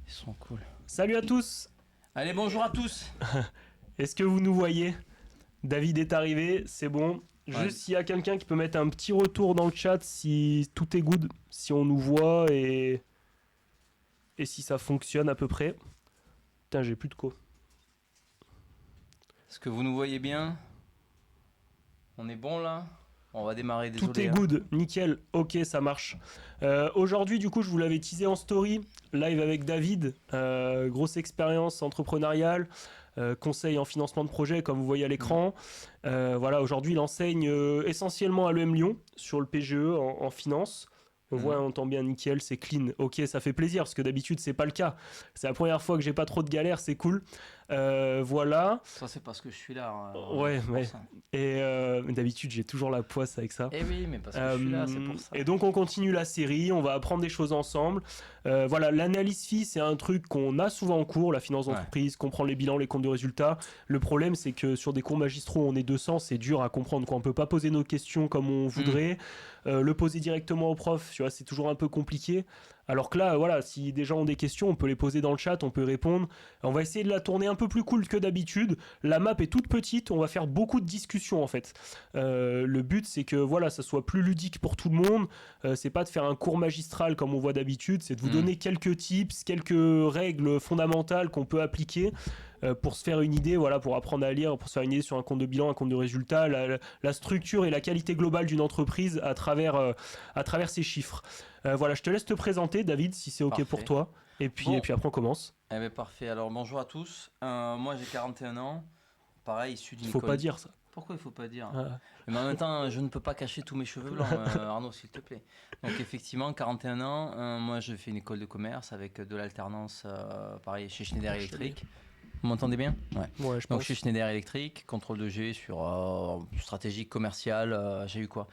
Ils sont cool. Salut à tous. Allez, bonjour à tous. Est-ce que vous nous voyez? David est arrivé, c'est bon. Ouais. Juste s'il y a quelqu'un qui peut mettre un petit retour dans le chat si tout est good, si on nous voit et si ça fonctionne à peu près. Putain, j'ai plus de co. Est-ce que vous nous voyez bien? On est bon là? On va démarrer, désolé. Tout est good, nickel, ok, ça marche. Aujourd'hui, du coup, je vous l'avais teasé en story, live avec David, grosse expérience entrepreneuriale, conseil en financement de projet, comme vous voyez à l'écran. Voilà, aujourd'hui, il enseigne essentiellement à l'EM Lyon, sur le PGE en finance. On voit, on entend bien nickel, c'est clean. Ok, ça fait plaisir, parce que d'habitude, c'est pas le cas. C'est la première fois que j'ai pas trop de galères, c'est cool. Voilà. Ça, c'est parce que je suis là. Ouais. Et d'habitude, j'ai toujours la poisse avec ça. Eh oui, mais parce que je suis là, c'est pour ça. Et donc, on continue la série, on va apprendre des choses ensemble. Voilà, l'analyse FI, c'est un truc qu'on a souvent en cours, la finance d'entreprise, comprendre les bilans, les comptes de résultats. Le problème, c'est que sur des cours magistraux, on est 200, c'est dur à comprendre, quoi. On peut pas poser nos questions comme on voudrait. Le poser directement au prof, tu vois, c'est toujours un peu compliqué. Alors que là, voilà, si des gens ont des questions, on peut les poser dans le chat, on peut répondre. On va essayer de la tourner un peu plus cool que d'habitude. La map est toute petite, on va faire beaucoup de discussions en fait. Le but, c'est que voilà, ça soit plus ludique pour tout le monde. C'est pas de faire un cours magistral comme on voit d'habitude, c'est de vous donner quelques tips, quelques règles fondamentales qu'on peut appliquer pour se faire une idée, voilà, pour apprendre à lire, pour se faire une idée sur un compte de bilan, un compte de résultat, la structure et la qualité globale d'une entreprise à travers ces chiffres. Voilà, je te laisse te présenter, David, si c'est OK pour toi. Et puis après, on commence. Eh bien, parfait. Alors, bonjour à tous. Moi, j'ai 41 ans. Pareil, issu d'une école... Faut pas dire ça. Pourquoi il faut pas dire Mais en même temps, je ne peux pas cacher tous mes cheveux blancs, Arnaud, s'il te plaît. Donc, effectivement, 41 ans. Moi, je fais une école de commerce avec de l'alternance, pareil, chez Schneider Electric. Vous m'entendez bien? Ouais, je Donc, pense. chez Schneider Electric, contrôle de G sur stratégie commerciale. J'ai eu quoi?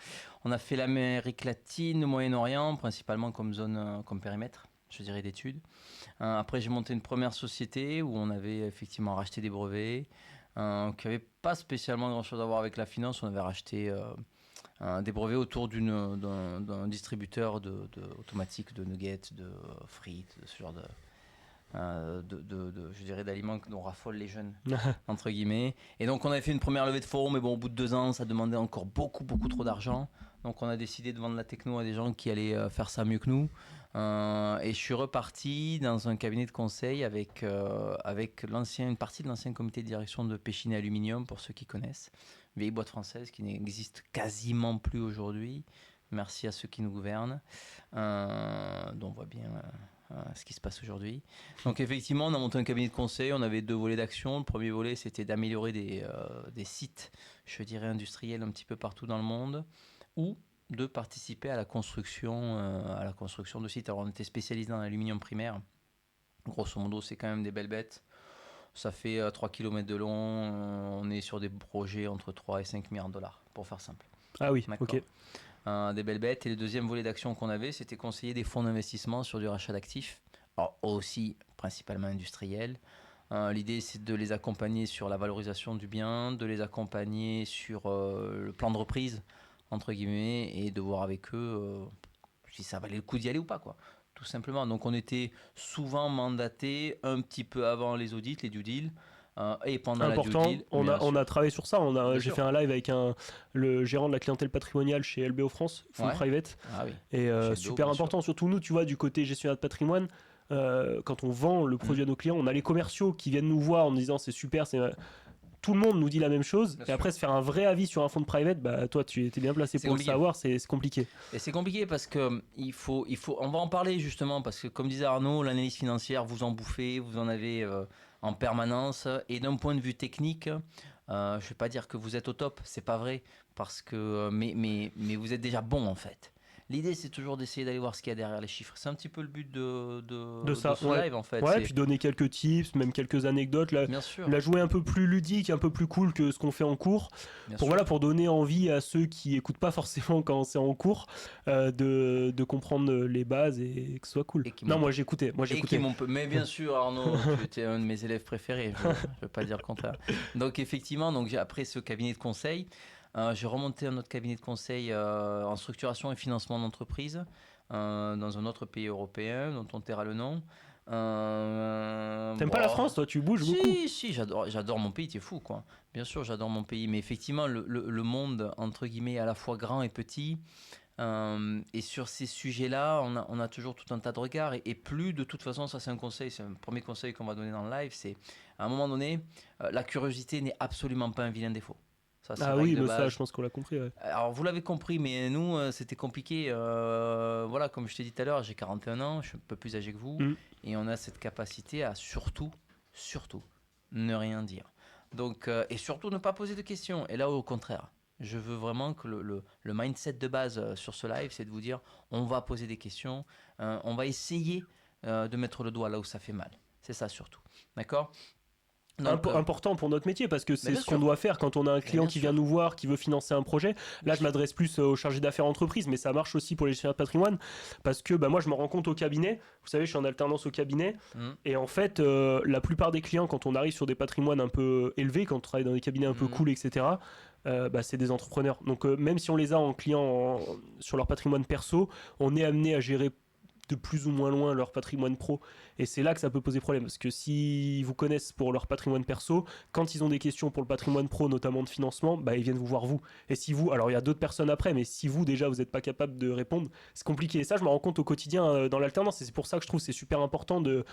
On a fait l'Amérique latine, le Moyen-Orient, principalement comme zone, comme périmètre, je dirais, d'études. Après, j'ai monté une première société où on avait effectivement racheté des brevets qui n'avaient pas spécialement grand-chose à voir avec la finance. On avait racheté des brevets autour d'un distributeur automatique de nuggets, de frites, de ce genre je dirais d'aliments dont raffolent les jeunes, entre guillemets. Et donc, on avait fait une première levée de fonds, mais bon, au bout de 2 ans, ça demandait encore beaucoup trop d'argent. Donc, on a décidé de vendre la techno à des gens qui allaient faire ça mieux que nous. Et je suis reparti dans un cabinet de conseil avec une partie de l'ancien comité de direction de Péchiné Aluminium, pour ceux qui connaissent. Vieille boîte française qui n'existe quasiment plus aujourd'hui. Merci à ceux qui nous gouvernent, dont on voit bien ce qui se passe aujourd'hui. Donc effectivement, on a monté un cabinet de conseil, on avait 2 volets d'action. Le premier volet, c'était d'améliorer des sites, je dirais industriels, un petit peu partout dans le monde, ou de participer à la construction de sites. Alors on était spécialisé dans l'aluminium primaire. Grosso modo, c'est quand même des belles bêtes. Ça fait 3 km de long. On est sur des projets entre 3 et 5 milliards de dollars, pour faire simple. Ah oui, ok. Des belles bêtes. Et le deuxième volet d'action qu'on avait, c'était conseiller des fonds d'investissement sur du rachat d'actifs. Alors aussi, principalement industriels. L'idée, c'est de les accompagner sur la valorisation du bien, de les accompagner sur le plan de reprise, entre guillemets, et de voir avec eux si ça valait le coup d'y aller ou pas, quoi. Tout simplement. Donc, on était souvent mandaté un petit peu avant les audits, les due deals, et pendant la due deal. On a travaillé sur ça. J'ai fait un live avec le gérant de la clientèle patrimoniale chez LBO France, Fonds Private. Ah oui. Et super important, surtout nous, tu vois, du côté gestionnaire de patrimoine. Quand on vend le produit à nos clients, on a les commerciaux qui viennent nous voir en nous disant c'est super, tout le monde nous dit la même chose. Bien et après, se faire un vrai avis sur un fonds de private, bah toi, tu étais bien placé pour le savoir, c'est compliqué. Et c'est compliqué parce que on va en parler justement, parce que comme disait Arnaud, l'analyse financière, vous en bouffez, vous en avez en permanence. Et d'un point de vue technique, je ne vais pas dire que vous êtes au top, c'est pas vrai, parce que, mais vous êtes déjà bon en fait. L'idée, c'est toujours d'essayer d'aller voir ce qu'il y a derrière les chiffres. C'est un petit peu le but de ce live, en fait. Ouais, puis donner quelques tips, même quelques anecdotes. Bien sûr. La jouer un peu plus ludique, un peu plus cool que ce qu'on fait en cours. Pour donner envie à ceux qui écoutent pas forcément quand c'est en cours, de comprendre les bases et que ce soit cool. Moi j'écoutais. Mais bien sûr, Arnaud, tu étais un de mes élèves préférés. Je ne veux pas dire le contraire. Donc, effectivement, après ce cabinet de conseil, j'ai remonté un autre cabinet de conseil en structuration et financement d'entreprise dans un autre pays européen dont on taira le nom. T'aimes pas la France, toi? Tu bouges beaucoup. Si, j'adore mon pays, t'es fou, quoi. Bien sûr, j'adore mon pays, mais effectivement, le monde, entre guillemets, est à la fois grand et petit. Et sur ces sujets-là, on a toujours tout un tas de regards. Et plus, de toute façon, ça c'est un conseil, c'est un premier conseil qu'on va donner dans le live, c'est à un moment donné, la curiosité n'est absolument pas un vilain défaut. Ça, c'est Ah règle oui, de mais base. ça, je pense qu'on l'a compris. Ouais. Alors, vous l'avez compris, mais nous, c'était compliqué. Voilà, comme je t'ai dit tout à l'heure, j'ai 41 ans, je suis un peu plus âgé que vous. Et on a cette capacité à surtout, ne rien dire. Donc, et surtout ne pas poser de questions. Et là, au contraire, je veux vraiment que le mindset de base sur ce live, c'est de vous dire, on va poser des questions, on va essayer de mettre le doigt là où ça fait mal. C'est ça surtout. D'accord ? Donc, important pour notre métier parce que c'est bien ce sûr. qu'on doit faire quand on a un client bien qui sûr. vient nous voir, qui veut financer un projet. Là, Bien je m'adresse plus aux chargés d'affaires entreprises, mais ça marche aussi pour les gestionnaires de patrimoine parce que moi, je me rends compte au cabinet. Vous savez, je suis en alternance au cabinet et en fait, la plupart des clients, quand on arrive sur des patrimoines un peu élevés, quand on travaille dans des cabinets un peu cool, etc., c'est des entrepreneurs. Donc, même si on les a en clients sur leur patrimoine perso, on est amené à gérer de plus ou moins loin leur patrimoine pro. Et c'est là que ça peut poser problème. Parce que s'ils vous connaissent pour leur patrimoine perso, quand ils ont des questions pour le patrimoine pro, notamment de financement, ils viennent vous voir vous. Et si vous, alors il y a d'autres personnes après, mais si vous déjà vous n'êtes pas capable de répondre, c'est compliqué. Et ça, je me rends compte au quotidien dans l'alternance. Et c'est pour ça que je trouve que c'est super important de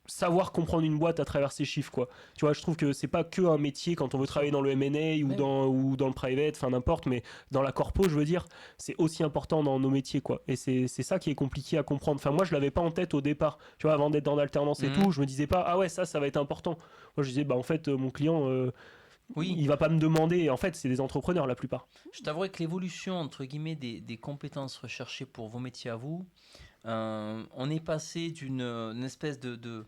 savoir comprendre une boîte à travers ses chiffres, quoi. Tu vois, je trouve que c'est pas que un métier quand on veut travailler dans le M&A ou dans le private, enfin n'importe, mais dans la corpo, je veux dire, c'est aussi important dans nos métiers, quoi. Et c'est ça qui est compliqué à comprendre. Enfin, moi, je l'avais pas en tête au départ. Tu vois, avant d'être dans l'alternance et tout, je me disais pas, ah ouais, ça va être important. Moi, je disais, en fait, mon client, il va pas me demander. Et en fait, c'est des entrepreneurs la plupart. Je t'avouerai que l'évolution, entre guillemets, des compétences recherchées pour vos métiers à vous, on est passé d'une espèce de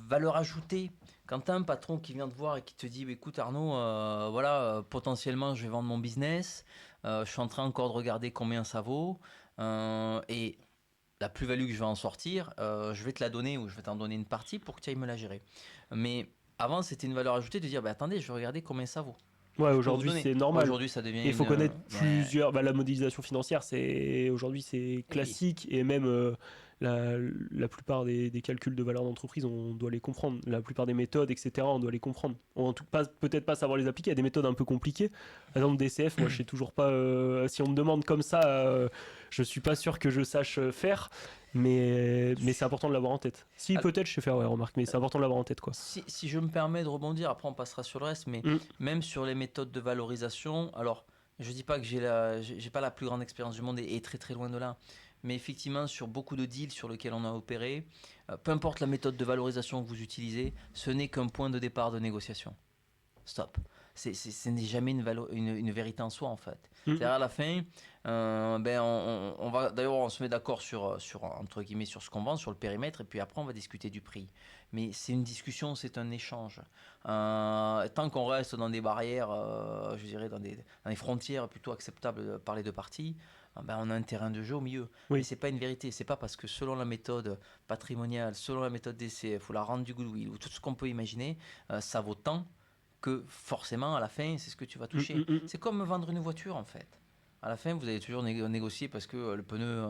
valeur ajoutée. Quand tu as un patron qui vient te voir et qui te dit, écoute Arnaud, potentiellement je vais vendre mon business, je suis en train encore de regarder combien ça vaut, et la plus-value que je vais en sortir, je vais te la donner ou je vais t'en donner une partie pour que tu ailles me la gérer. Mais avant, c'était une valeur ajoutée de dire, attendez, je vais regarder combien ça vaut. Ouais, aujourd'hui c'est normal. Aujourd'hui, ça devient. Il faut connaître plusieurs. La modélisation financière, aujourd'hui c'est classique et même la plupart des calculs de valeur d'entreprise, on doit les comprendre. La plupart des méthodes, etc., on doit les comprendre. En tout cas, peut-être pas savoir les appliquer. Il y a des méthodes un peu compliquées. Par exemple, DCF, moi je sais toujours pas. Si on me demande comme ça, je suis pas sûr que je sache faire. Mais c'est important de l'avoir en tête. Si, peut-être je sais faire, remarque, mais c'est important de l'avoir en tête, quoi. Si je me permets de rebondir, après on passera sur le reste, mais même sur les méthodes de valorisation, alors je dis pas que j'ai pas la plus grande expérience du monde et très très loin de là, mais effectivement sur beaucoup de deals sur lesquels on a opéré, peu importe la méthode de valorisation que vous utilisez, ce n'est qu'un point de départ de négociation. Stop. Ce n'est jamais une vérité en soi en fait. C'est-à-dire à la fin, on va d'ailleurs on se met d'accord sur entre guillemets sur ce qu'on vend, sur le périmètre, et puis après on va discuter du prix. Mais c'est une discussion, c'est un échange. Tant qu'on reste dans des barrières, je dirais dans des frontières plutôt acceptables par les deux parties, on a un terrain de jeu au milieu. Oui. Mais c'est pas une vérité. C'est pas parce que selon la méthode patrimoniale, selon la méthode DCF ou la rente du goodwill ou tout ce qu'on peut imaginer, ça vaut tant que forcément à la fin c'est ce que tu vas toucher. C'est comme vendre une voiture en fait. À la fin vous allez toujours négocier parce que le pneu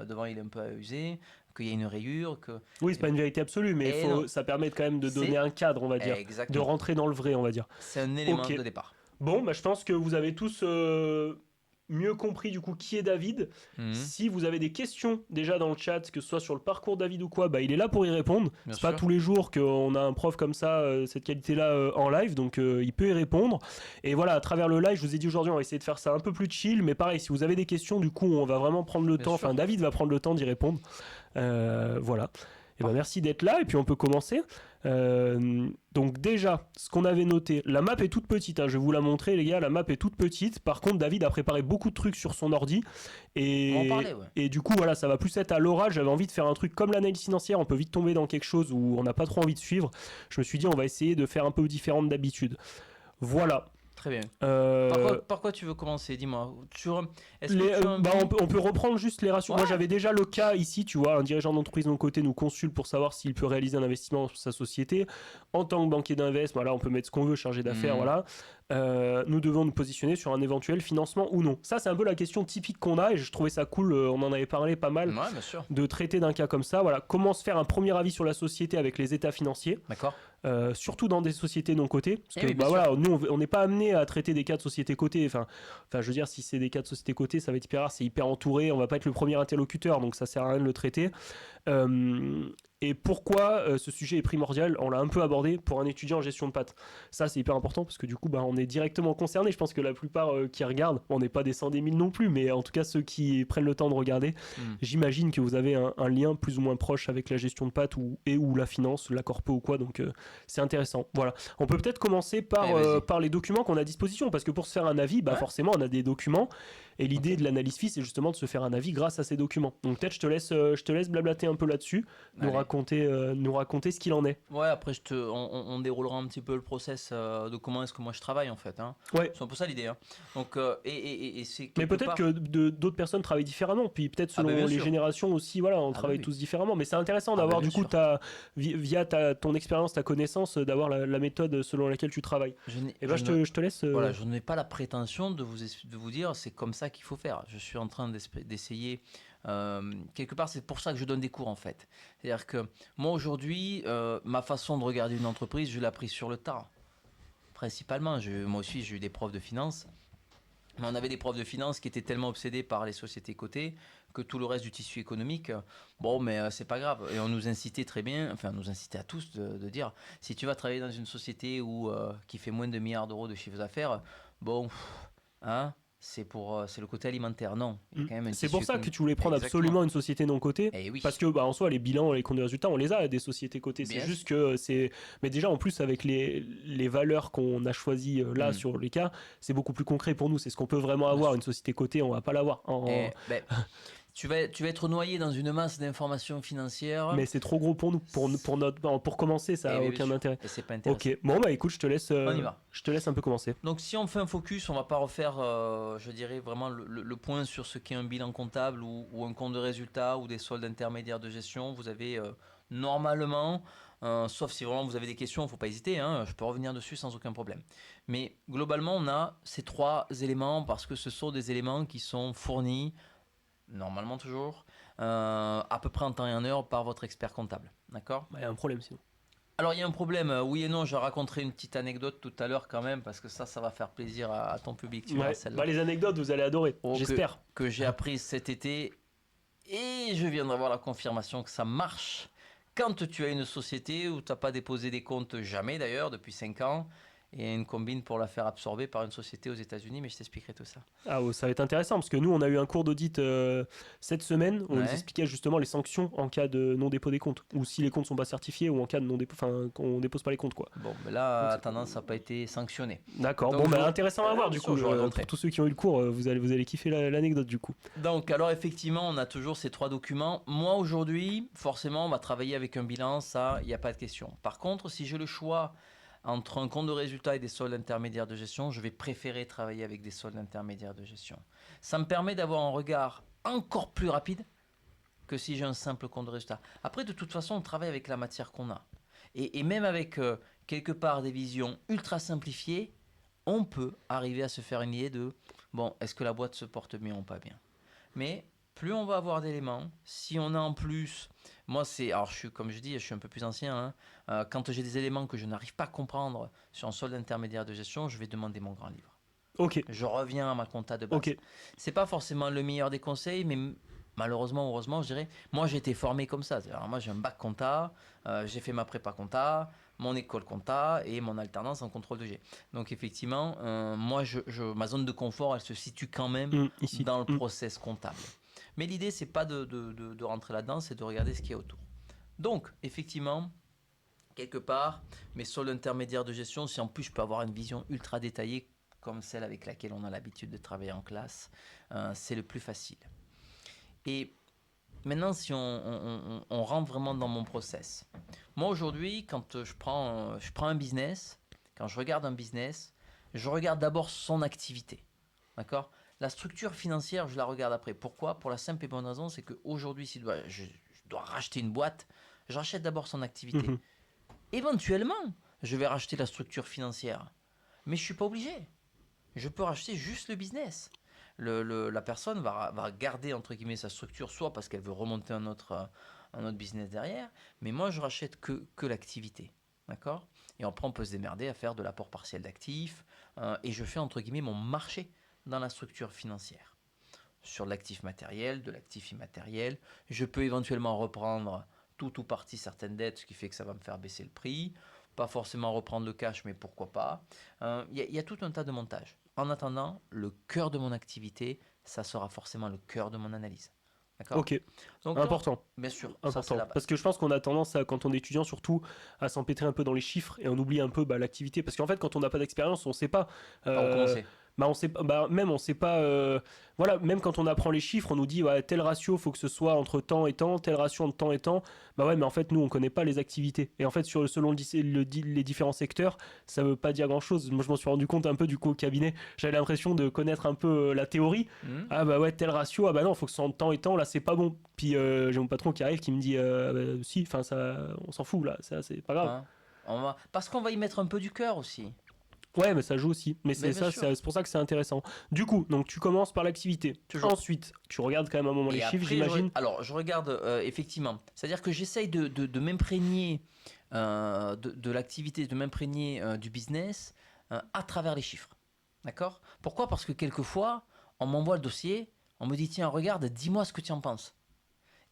devant il est un peu usé, qu'il y a une rayure. Oui, c'est pas une vérité absolue, mais ça permet quand même de donner un cadre, on va dire. Exactement. De rentrer dans le vrai, on va dire. C'est un élément de départ. Bon, je pense que vous avez tous mieux compris du coup qui est David. Si vous avez des questions déjà dans le chat, que ce soit sur le parcours David ou quoi, il est là pour y répondre. C'est pas tous les jours qu'on a un prof comme ça, cette qualité-là en live, donc il peut y répondre. Et voilà, à travers le live, je vous ai dit aujourd'hui, on va essayer de faire ça un peu plus chill, mais pareil, si vous avez des questions, du coup, on va vraiment prendre le temps, enfin David va prendre le temps d'y répondre. Voilà. Et merci d'être là, et puis on peut commencer. Donc déjà, ce qu'on avait noté, la map est toute petite, je vais vous la montrer les gars, la map est toute petite. Par contre, David a préparé beaucoup de trucs sur son ordi. Et du coup, voilà, ça va plus être à l'oral. J'avais envie de faire un truc comme l'analyse financière, on peut vite tomber dans quelque chose où on n'a pas trop envie de suivre. Je me suis dit, on va essayer de faire un peu différent d'habitude. Voilà. Très bien. Euh, Par quoi tu veux commencer? Dis-moi. On peut reprendre juste les ratios. Ouais. Moi, j'avais déjà le cas ici, tu vois, un dirigeant d'entreprise de mon côté nous consulte pour savoir s'il peut réaliser un investissement sur sa société. En tant que banquier d'invest, voilà, on peut mettre ce qu'on veut, chargé d'affaires, voilà. Nous devons nous positionner sur un éventuel financement ou non. Ça, c'est un peu la question typique qu'on a et je trouvais ça cool. On en avait parlé pas mal Ouais, bien sûr. de traiter d'un cas comme ça. Voilà, comment se faire un premier avis sur la société avec les états financiers. D'accord. Surtout dans des sociétés non cotées, parce que oui, bien sûr. voilà, nous on n'est pas amené à traiter des cas de sociétés cotées. Enfin, je veux dire, si c'est des cas de sociétés cotées, ça va être hyper rare, c'est hyper entouré, on va pas être le premier interlocuteur, donc ça sert à rien de le traiter. Et pourquoi ce sujet est primordial? On l'a un peu abordé pour un étudiant en gestion de pattes. Ça, c'est hyper important parce que du coup, on est directement concerné. Je pense que la plupart qui regardent, on n'est pas des 100 des 1000 non plus, mais en tout cas, ceux qui prennent le temps de regarder, j'imagine que vous avez un lien plus ou moins proche avec la gestion de pattes ou la finance, la corpo ou quoi. Donc, c'est intéressant. Voilà. On peut peut-être commencer par les documents qu'on a à disposition parce que pour se faire un avis, forcément, on a des documents. Et l'idée de l'analyse FI, c'est justement de se faire un avis grâce à ces documents. Donc peut-être je te laisse blablater un peu là-dessus, nous raconter ce qu'il en est. Ouais, après on déroulera un petit peu le process de comment est-ce que moi je travaille en fait. Hein. Ouais. C'est un peu ça l'idée. Hein. Donc, et c'est mais peut-être que d'autres personnes travaillent différemment, puis peut-être selon les générations aussi, voilà, on travaille tous différemment. Mais c'est intéressant d'avoir du coup via ton expérience, ta connaissance, d'avoir la méthode selon laquelle tu travailles. Et je te laisse. Voilà, je n'ai pas la prétention de vous dire c'est comme ça qu'il faut faire. Je suis en train d'essayer. Quelque part, c'est pour ça que je donne des cours en fait. C'est-à-dire que moi aujourd'hui, ma façon de regarder une entreprise, je l'ai appris sur le tas. Principalement, moi aussi j'ai eu des profs de finance. Mais on avait des profs de finance qui étaient tellement obsédés par les sociétés cotées que tout le reste du tissu économique, bon, mais c'est pas grave. Et on nous incitait très bien, enfin, on nous incitait à tous de dire si tu vas travailler dans une société qui fait moins de milliards d'euros de chiffre d'affaires, bon, hein, c'est le côté alimentaire. Non, il y a quand même un c'est tissu pour ça que tu voulais prendre Exactement. absolument une société non cotée. Oui. Parce que en soi, les bilans, les comptes de résultats, on les a des sociétés cotées. C'est juste que c'est. Mais déjà, en plus, avec les valeurs qu'on a choisies là sur les cas, c'est beaucoup plus concret pour nous. C'est ce qu'on peut vraiment avoir. Une société cotée, on va pas l'avoir. Tu vas être noyé dans une masse d'informations financières. Mais c'est trop gros pour nous. Pour commencer, ça n'a aucun intérêt. Et c'est pas intéressant. Ok, bon, écoute, je te laisse. On y va. Je te laisse un peu commencer. Donc, si on fait un focus, on va pas refaire, je dirais, vraiment le point sur ce qu'est un bilan comptable ou un compte de résultat ou des soldes intermédiaires de gestion. Vous avez normalement, sauf si vraiment vous avez des questions, il ne faut pas hésiter, hein, je peux revenir dessus sans aucun problème. Mais globalement, on a ces trois éléments parce que ce sont des éléments qui sont fournis normalement toujours, à peu près en temps et en heure par votre expert comptable. D'accord ? Il y a un problème sinon. Alors il y a un problème, oui et non, je raconterai une petite anecdote tout à l'heure quand même, parce que ça va faire plaisir à ton public. Tu vois, celle-là. Les anecdotes, vous allez adorer, j'espère. Que j'ai appris cet été, et je viens d'avoir la confirmation que ça marche. Quand tu as une société où tu n'as pas déposé des comptes jamais d'ailleurs, depuis 5 ans, et une combine pour la faire absorber par une société aux États-Unis, mais je t'expliquerai tout ça. Ah, ça va être intéressant parce que nous, on a eu un cours d'audit cette semaine où on nous expliquait justement les sanctions en cas de non-dépôt des comptes, ou si les comptes sont pas certifiés, ou en cas de non-dépôt, enfin, qu'on dépose pas les comptes, quoi. Bon, mais là, à tendance, ça n'a pas été sanctionné. D'accord. Bon, intéressant à voir du coup. Pour tous ceux qui ont eu le cours, vous allez kiffer l'anecdote du coup. Donc, alors effectivement, on a toujours ces trois documents. Moi, aujourd'hui, forcément, on va travailler avec un bilan, ça, il n'y a pas de question. Par contre, si j'ai le choix entre un compte de résultat et des soldes intermédiaires de gestion, je vais préférer travailler avec des soldes intermédiaires de gestion. Ça me permet d'avoir un regard encore plus rapide que si j'ai un simple compte de résultat. Après, de toute façon, on travaille avec la matière qu'on a. Et même avec quelque part des visions ultra simplifiées, on peut arriver à se faire une idée de, bon, est-ce que la boîte se porte bien ou pas bien. Mais plus on va avoir d'éléments, si on a en plus... Moi, alors comme je dis, je suis un peu plus ancien. Hein, quand j'ai des éléments que je n'arrive pas à comprendre sur un solde intermédiaire de gestion, je vais demander mon grand livre. Ok. Je reviens à ma compta de base. Okay. C'est pas forcément le meilleur des conseils, mais malheureusement, heureusement, je dirais. Moi, j'ai été formé comme ça. Alors, moi, j'ai un bac compta, j'ai fait ma prépa compta, mon école compta et mon alternance en contrôle de G. Donc, effectivement, moi, ma zone de confort, elle se situe quand même ici, dans le process comptable. Mais l'idée, c'est pas de rentrer là-dedans, c'est de regarder ce qu'il y a autour. Donc, effectivement, quelque part, mes soldes intermédiaires de gestion, si en plus je peux avoir une vision ultra détaillée comme celle avec laquelle on a l'habitude de travailler en classe, c'est le plus facile. Et maintenant, si on rentre vraiment dans mon process. Moi, aujourd'hui, quand je prends un business, quand je regarde un business, je regarde d'abord son activité. D'accord ? La structure financière, je la regarde après. Pourquoi ? Pour la simple et bonne raison, c'est qu'aujourd'hui, si je dois racheter une boîte, je rachète d'abord son activité. Mhm. Éventuellement, je vais racheter la structure financière. Mais je ne suis pas obligé. Je peux racheter juste le business. La personne va garder, entre guillemets, sa structure, soit parce qu'elle veut remonter un autre business derrière, mais moi, je rachète que l'activité. D'accord ? Et après, on peut se démerder à faire de l'apport partiel d'actifs, et je fais, entre guillemets, mon marché dans la structure financière. Sur de l'actif matériel, de l'actif immatériel. Je peux éventuellement reprendre tout ou partie certaines dettes, ce qui fait que ça va me faire baisser le prix. Pas forcément reprendre le cash, mais pourquoi pas. Y a tout un tas de montages. En attendant, le cœur de mon activité, ça sera forcément le cœur de mon analyse. D'accord ? Ok, Donc, important. bien sûr, ça c'est Important. la base. Parce que je pense qu'on a tendance, quand on est étudiant, surtout, à s'empêtrer un peu dans les chiffres et on oublie un peu l'activité. Parce qu'en fait, quand on n'a pas d'expérience, on ne sait pas. Par où commencer ? On sait, même on sait pas. Voilà, même quand on apprend les chiffres, on nous dit ouais, tel ratio, faut que ce soit entre temps et temps, tel ratio entre temps et temps. Bah ouais, mais en fait, nous, on connaît pas les activités. Et en fait, selon les différents secteurs, ça veut pas dire grand chose. Moi, je m'en suis rendu compte un peu du coup au cabinet. J'avais l'impression de connaître un peu la théorie. Ah bah ouais, tel ratio, ah bah non, faut que ce soit entre temps et temps, là, c'est pas bon. Puis j'ai mon patron qui arrive qui me dit si, enfin, ça, on s'en fout là, ça, c'est pas grave. Hein, parce qu'on va y mettre un peu du cœur aussi. Ouais, mais ça joue aussi. Mais c'est bien ça, sûr. c'est pour ça que c'est intéressant. Du coup, donc tu commences par l'activité. Toujours. Ensuite, tu regardes quand même un moment les chiffres, j'imagine. Alors, je regarde effectivement. C'est-à-dire que j'essaye de m'imprégner de l'activité, de m'imprégner du business à travers les chiffres. D'accord ? Pourquoi ? Parce que quelquefois, on m'envoie le dossier, on me dit tiens, regarde, dis-moi ce que tu en penses.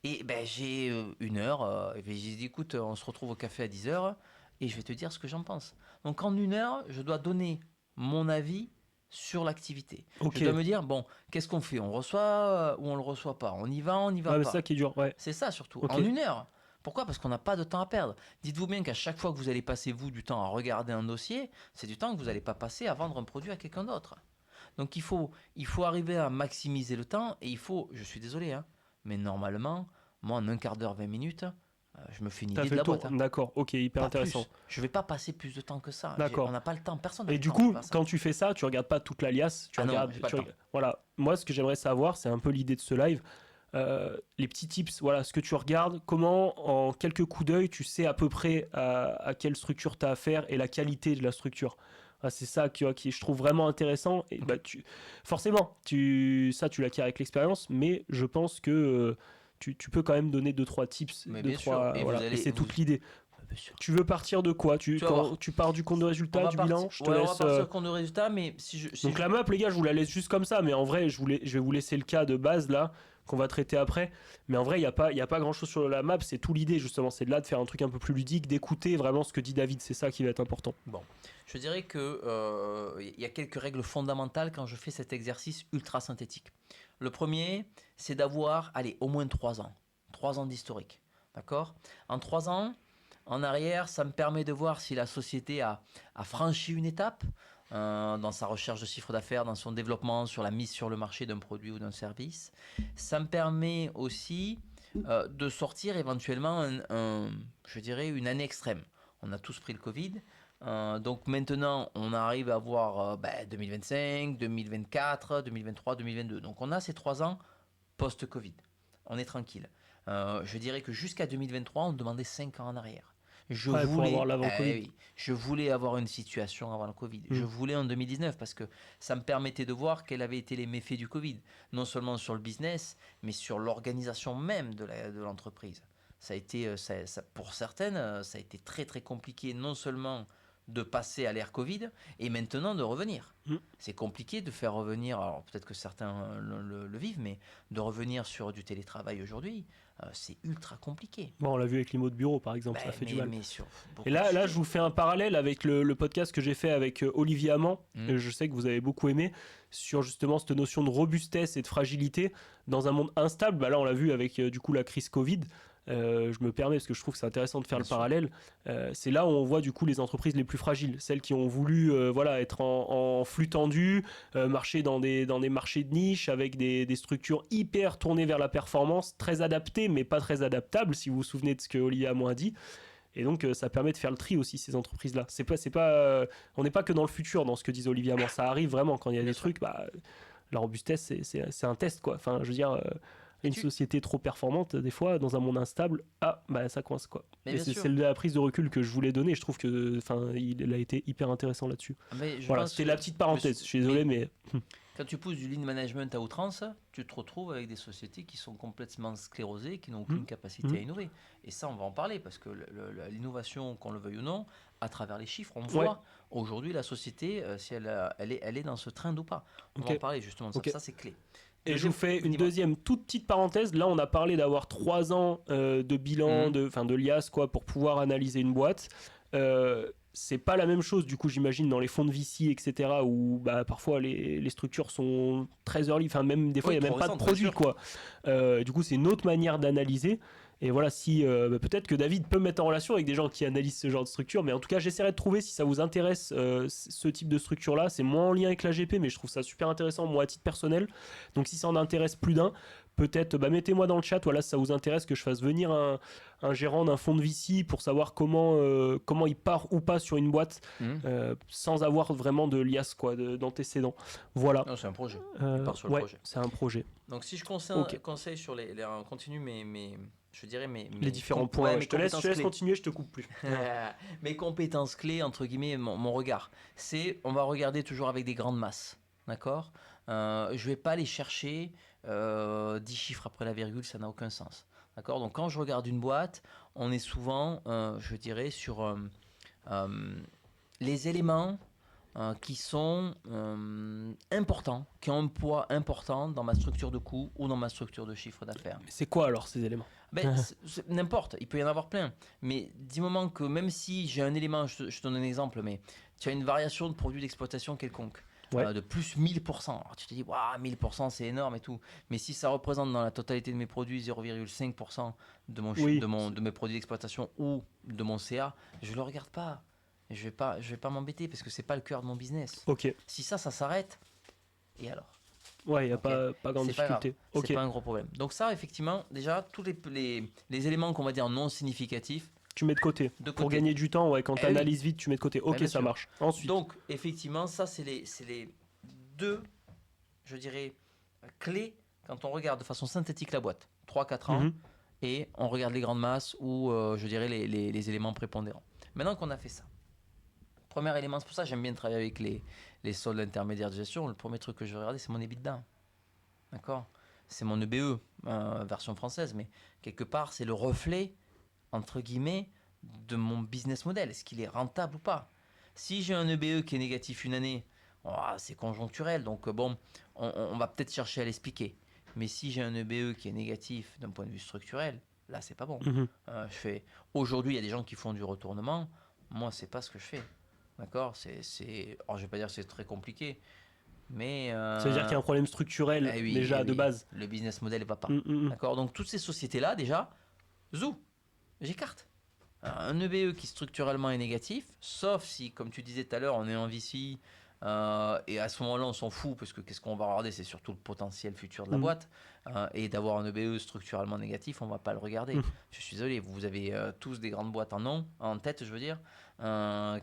Et ben, j'ai 1 heure, et j'ai dit écoute, on se retrouve au café à 10h et je vais te dire ce que j'en pense. Donc en 1 heure, je dois donner mon avis sur l'activité. Ok. Je dois me dire, bon, qu'est-ce qu'on fait ? On reçoit ou on le reçoit pas ? On y n'y va Ouais, mais c'est ça pas ? qui est dur, ouais. C'est ça surtout, Ok. en 1 heure. Pourquoi ? Parce qu'on n'a pas de temps à perdre. Dites-vous bien qu'à chaque fois que vous allez passer, vous, du temps à regarder un dossier, c'est du temps que vous n'allez pas passer à vendre un produit à quelqu'un d'autre. Donc il faut arriver à maximiser le temps et il faut, je suis désolé, hein, mais normalement, moi en 1/4 d'heure, 20 minutes, je me fais une T'as idée fait de le la tour, boîte. Hein. d'accord, ok, hyper Pas intéressant. plus. Je vais pas passer plus de temps que ça. D'accord. On n'a pas le temps, personne n'a Et le du temps coup, de faire ça. quand tu fais ça, tu regardes pas toute l'alias, tu regardes. Non, j'ai pas le temps. Voilà, moi ce que j'aimerais savoir, c'est un peu l'idée de ce live. Les petits tips, voilà, ce que tu regardes, comment en quelques coups d'œil tu sais à peu près à quelle structure tu as affaire et la qualité de la structure. Ah, c'est ça qui je trouve vraiment intéressant. Et bah, forcément, ça tu l'acquiers avec l'expérience, mais je pense que tu peux quand même donner 2-3 tips. Mais 2, bien 3, sûr. Et voilà. Et c'est toute l'idée. Bien sûr. Tu veux partir de quoi Tu vas voir. Tu pars du compte de résultat, du bilan, je te on va laisse. partir du compte de résultat, mais Donc la map, les gars, je vous la laisse juste comme ça, mais en vrai, je vais vous laisser le cas de base là, qu'on va traiter après. Mais en vrai, il n'y a pas grand chose sur la map, c'est tout l'idée justement, c'est de là de faire un truc un peu plus ludique, d'écouter vraiment ce que dit David, c'est ça qui va être important. Bon, je dirais que y a quelques règles fondamentales quand je fais cet exercice ultra synthétique. Le premier, c'est d'avoir, allez, au moins 3 ans. 3 ans d'historique. D'accord ? En 3 ans, en arrière, ça me permet de voir si la société a franchi une étape dans sa recherche de chiffre d'affaires, dans son développement, sur la mise sur le marché d'un produit ou d'un service. Ça me permet aussi de sortir éventuellement je dirais une année extrême. On a tous pris le Covid. Donc maintenant, on arrive à voir 2025, 2024, 2023, 2022. Donc on a ces 3 ans post-Covid. On est tranquille. Je dirais que jusqu'à 2023, on demandait 5 ans en arrière. Pour avoir l'avant-Covid. Oui, je voulais avoir une situation avant le Covid. Je voulais en 2019 parce que ça me permettait de voir quels avaient été les méfaits du Covid. Non seulement sur le business, mais sur l'organisation même de l'entreprise. Ça a été, pour certaines, ça a été très très compliqué, non seulement de passer à l'ère Covid et maintenant de revenir. C'est compliqué de faire revenir, alors peut-être que certains le vivent, mais de revenir sur du télétravail aujourd'hui, c'est ultra compliqué. Bon, on l'a vu avec l'IMO de bureau par exemple, ça fait du mal. Et là, je vous fais un parallèle avec le podcast que j'ai fait avec Olivier Amand, je sais que vous avez beaucoup aimé, sur justement cette notion de robustesse et de fragilité dans un monde instable. Bah là, on l'a vu avec du coup la crise Covid. Je me permets parce que je trouve que c'est intéressant de faire le parallèle. C'est là où on voit du coup les entreprises les plus fragiles, celles qui ont voulu être en flux tendu, marcher dans des marchés de niche avec des structures hyper tournées vers la performance, très adaptées mais pas très adaptables, si vous vous souvenez de ce que Olivier Amand a dit. Et donc, ça permet de faire le tri aussi, ces entreprises-là. On n'est pas que dans le futur, dans ce que disait Olivier Amand. Ça arrive vraiment quand il y a des trucs. La robustesse, c'est un test, quoi. Enfin, je veux dire, une société trop performante, des fois, dans un monde instable, ça coince, quoi. Et c'est la prise de recul que je voulais donner. Je trouve que, il a été hyper intéressant là-dessus. Voilà, c'était la petite parenthèse. Je suis désolé, mais... Quand tu pousses du lean management à outrance, tu te retrouves avec des sociétés qui sont complètement sclérosées, qui n'ont aucune capacité à innover. Et ça, on va en parler, parce que l'innovation, qu'on le veuille ou non, à travers les chiffres, on voit aujourd'hui la société, si elle est dans ce train ou pas. On va en parler justement de ça. Ça, c'est clé. Et je vous fais une deuxième toute petite parenthèse. Là, on a parlé d'avoir 3 ans de bilan, de l'IAS, quoi, pour pouvoir analyser une boîte. C'est pas la même chose, du coup, j'imagine, dans les fonds de VC, etc., où parfois les structures sont très early, enfin, même des fois, il n'y a même pas de produit, quoi. Du coup, c'est une autre manière d'analyser. Et voilà, si peut-être que David peut mettre en relation avec des gens qui analysent ce genre de structure, mais en tout cas, j'essaierai de trouver si ça vous intéresse ce type de structure-là. C'est moins en lien avec l'AGP, mais je trouve ça super intéressant, moi, à titre personnel. Donc, si ça en intéresse plus d'un, peut-être mettez-moi dans le chat, voilà, si ça vous intéresse que je fasse venir un gérant d'un fonds de VC pour savoir comment il part ou pas sur une boîte sans avoir vraiment de liasse, quoi, d'antécédents. Voilà. Non, c'est un projet. Il part sur le projet. C'est un projet. Donc, si je conseille sur on continue je dirais les différents points. Je te laisse continuer, je te coupe plus. Mes compétences clés, entre guillemets, mon regard, on va regarder toujours avec des grandes masses, d'accord. Je vais pas aller chercher 10 chiffres après la virgule, ça n'a aucun sens, d'accord. Donc quand je regarde une boîte, on est souvent, je dirais, sur les éléments qui sont importants, qui ont un poids important dans ma structure de coût ou dans ma structure de chiffre d'affaires. Mais c'est quoi alors ces éléments? N'importe, il peut y en avoir plein. Mais dis moment que même si j'ai un élément, je te donne un exemple, mais tu as une variation de produit d'exploitation quelconque, de plus 1000%. Alors tu te dis, waouh, 1000% c'est énorme et tout. Mais si ça représente dans la totalité de mes produits 0,5% de mes produits d'exploitation ou de mon CA, je ne le regarde pas. Je vais pas m'embêter parce que c'est pas le cœur de mon business. Si ça s'arrête, et alors? Ouais, il n'y a pas grande difficulté. C'est pas un gros problème. Donc ça, effectivement, déjà, tous les éléments qu'on va dire non significatifs, tu mets de côté. Pour gagner du temps, quand tu analyses vite, tu mets de côté. Ça marche. Ensuite. Donc, effectivement, ça, c'est les deux, je dirais, clés quand on regarde de façon synthétique la boîte. 3-4 ans, et on regarde les grandes masses ou, je dirais, les éléments prépondérants. Maintenant qu'on a fait ça, premier élément, c'est pour ça que j'aime bien travailler avec les soldes intermédiaires de gestion. Le premier truc que je vais regarder, c'est mon EBITDA. D'accord? C'est mon EBE, version française, mais quelque part, c'est le reflet, entre guillemets, de mon business model. Est-ce qu'il est rentable ou pas? Si j'ai un EBE qui est négatif une année, c'est conjoncturel, donc on va peut-être chercher à l'expliquer. Mais si j'ai un EBE qui est négatif d'un point de vue structurel, là, c'est pas bon. Aujourd'hui, il y a des gens qui font du retournement. Moi, c'est pas ce que je fais. D'accord, alors je vais pas dire que c'est très compliqué, mais ça veut dire qu'il y a un problème structurel de base. Le business model ne va pas. D'accord, donc toutes ces sociétés-là, déjà, j'écarte. Un EBE qui structurellement est négatif, sauf si, comme tu disais tout à l'heure, on est en VC, et à ce moment-là, on s'en fout, parce que qu'est-ce qu'on va regarder, c'est surtout le potentiel futur de la boîte. Et d'avoir un EBE structurellement négatif, on ne va pas le regarder. Je suis désolé, vous avez tous des grandes boîtes en tête, je veux dire,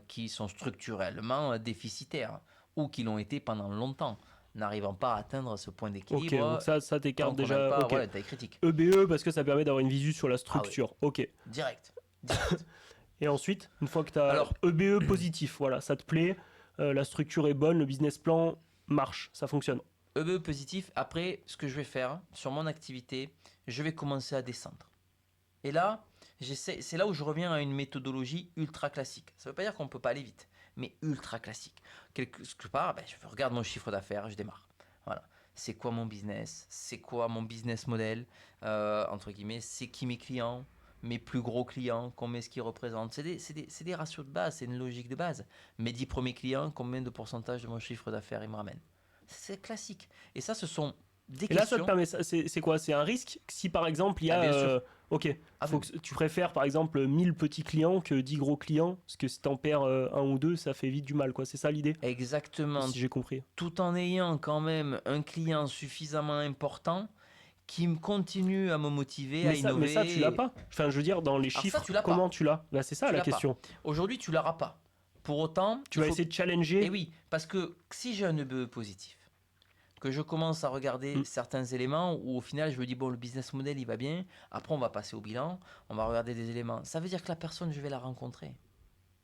qui sont structurellement déficitaires, ou qui l'ont été pendant longtemps, n'arrivant pas à atteindre ce point d'équilibre. Donc ça t'écarte déjà. Taille critique. EBE, parce que ça permet d'avoir une visu sur la structure. Direct. Et ensuite, une fois que tu as EBE positif, voilà, ça te plaît, la structure est bonne, le business plan marche, ça fonctionne. EBE positif, après, ce que je vais faire sur mon activité, je vais commencer à descendre. Et là, c'est là où je reviens à une méthodologie ultra classique. Ça ne veut pas dire qu'on ne peut pas aller vite, mais ultra classique. Quelque part, je regarde mon chiffre d'affaires, je démarre. Voilà. C'est quoi mon business? C'est quoi mon business model? Entre guillemets, c'est qui mes clients? Mes plus gros clients, combien est-ce qu'ils représentent? C'est des ratios de base, c'est une logique de base. Mes 10 premiers clients, combien de pourcentage de mon chiffre d'affaires ils me ramènent? C'est classique. Et ça, ce sont des questions. Et là, ça te permet, c'est quoi? C'est un risque si par exemple il y a. Faut que tu préfères par exemple 1000 petits clients que 10 gros clients, parce que si t'en perds un ou deux, ça fait vite du mal, quoi. C'est ça l'idée? Exactement. Si j'ai compris. Tout en ayant quand même un client suffisamment important qui me continue à me motiver, à Mais innover. ça, tu l'as pas. Enfin, je veux dire, dans les Alors chiffres, ça, tu l'as comment pas. tu l'as? Bah, c'est ça Tu la l'as pas. question. Aujourd'hui, tu l'auras pas. Pour autant, Tu vas essayer de challenger. Et oui, parce que si j'ai un EBE positif, que je commence à regarder certains éléments où au final je me dis bon, le business model il va bien, après on va passer au bilan, on va regarder des éléments. Ça veut dire que la personne, je vais la rencontrer,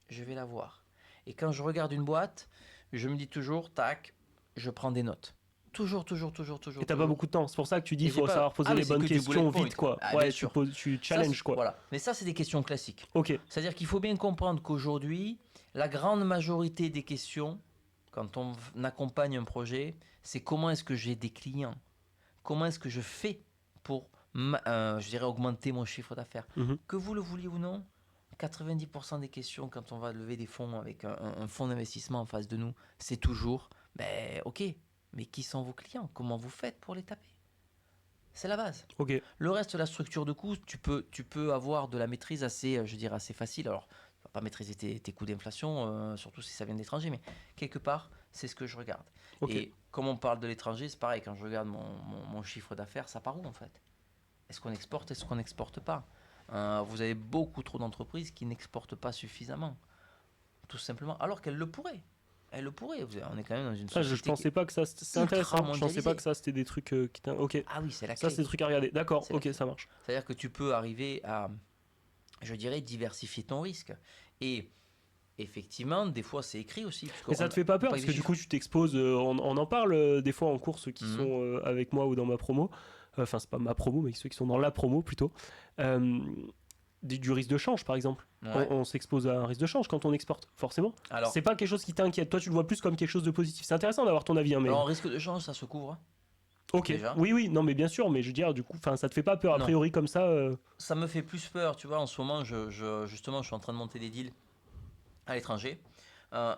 je vais la voir. Et quand je regarde une boîte, je me dis toujours, tac, je prends des notes. Toujours. Et t'as pas beaucoup de temps. C'est pour ça que tu dis Et qu'il faut pas... savoir poser les c'est bonnes que du bullet questions point. vite, quoi. Ah, Ouais, bien sûr. tu challenges, quoi. Voilà. Mais ça, c'est des questions classiques. Ok. C'est-à-dire qu'il faut bien comprendre qu'aujourd'hui, la grande majorité des questions, quand on accompagne un projet, c'est comment est-ce que j'ai des clients? Comment est-ce que je fais pour, je dirais, augmenter mon chiffre d'affaires? Mhm. Que vous le vouliez ou non, 90% des questions quand on va lever des fonds avec un fonds d'investissement en face de nous, c'est toujours, ben ok, mais qui sont vos clients? Comment vous faites pour les taper? C'est la base. Ok. Le reste, la structure de coûts, tu peux avoir de la maîtrise assez, je dirais, assez facile. Alors, tu vas pas maîtriser tes coûts d'inflation, surtout si ça vient de l'étranger, mais quelque part, c'est ce que je regarde. Ok. Et comme on parle de l'étranger, c'est pareil, quand je regarde mon chiffre d'affaires, ça part où en fait? Est-ce qu'on exporte, est-ce qu'on n'exporte pas? Vous avez beaucoup trop d'entreprises qui n'exportent pas suffisamment, tout simplement, alors qu'elles le pourraient. Elles le pourraient. On est quand même dans une Ah, je société pensais pas que ça. C'est intéressant. Je pensais pas que ça c'était des trucs qui. Ok. Ah oui, c'est la Ça, clé. c'est des trucs à regarder. D'accord. C'est la Ok, clé. ça marche. C'est-à-dire que tu peux arriver à, je dirais, diversifier ton risque. Et effectivement, des fois, c'est écrit aussi. Mais ça te fait pas peur parce que du coup, tu t'exposes. On en parle des fois en cours, ceux qui sont avec moi ou dans ma promo. Enfin, c'est pas ma promo, mais ceux qui sont dans la promo plutôt. Du risque de change, par exemple. Ouais. On s'expose à un risque de change quand on exporte, forcément. Alors, c'est pas quelque chose qui t'inquiète. Toi, tu le vois plus comme quelque chose de positif. C'est intéressant d'avoir ton avis. Hein, mais... alors, en risque de change, ça se couvre. Ok. Déjà. Oui, non, mais bien sûr. Mais je veux dire, du coup, ça te fait pas peur a Non. priori comme ça. Ça me fait plus peur, tu vois. En ce moment, justement, je suis en train de monter des deals à l'étranger.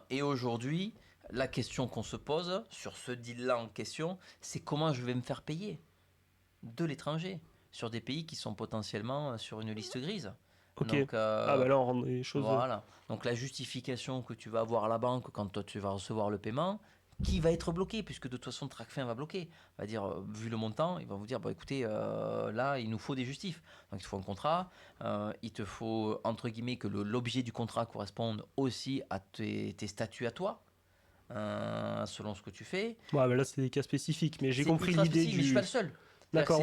Et aujourd'hui, la question qu'on se pose sur ce deal-là en question, c'est comment je vais me faire payer de l'étranger sur des pays qui sont potentiellement sur une liste grise. Ok. Donc, Ah bah là, on rend les choses. voilà. Donc la justification que tu vas avoir à la banque quand toi, tu vas recevoir le paiement, qui va être bloqué, puisque de toute façon Tracfin va bloquer. Va dire, vu le montant, il va vous dire, bah, écoutez, là, il nous faut des justifs. Donc il te faut un contrat, il te faut, entre guillemets, que l'objet du contrat corresponde aussi à tes statuts à toi, selon ce que tu fais. Ouais, bah là, c'est des cas spécifiques, mais j'ai C'est compris ultra l'idée spécifique, mais je suis du. pas le seul. D'accord,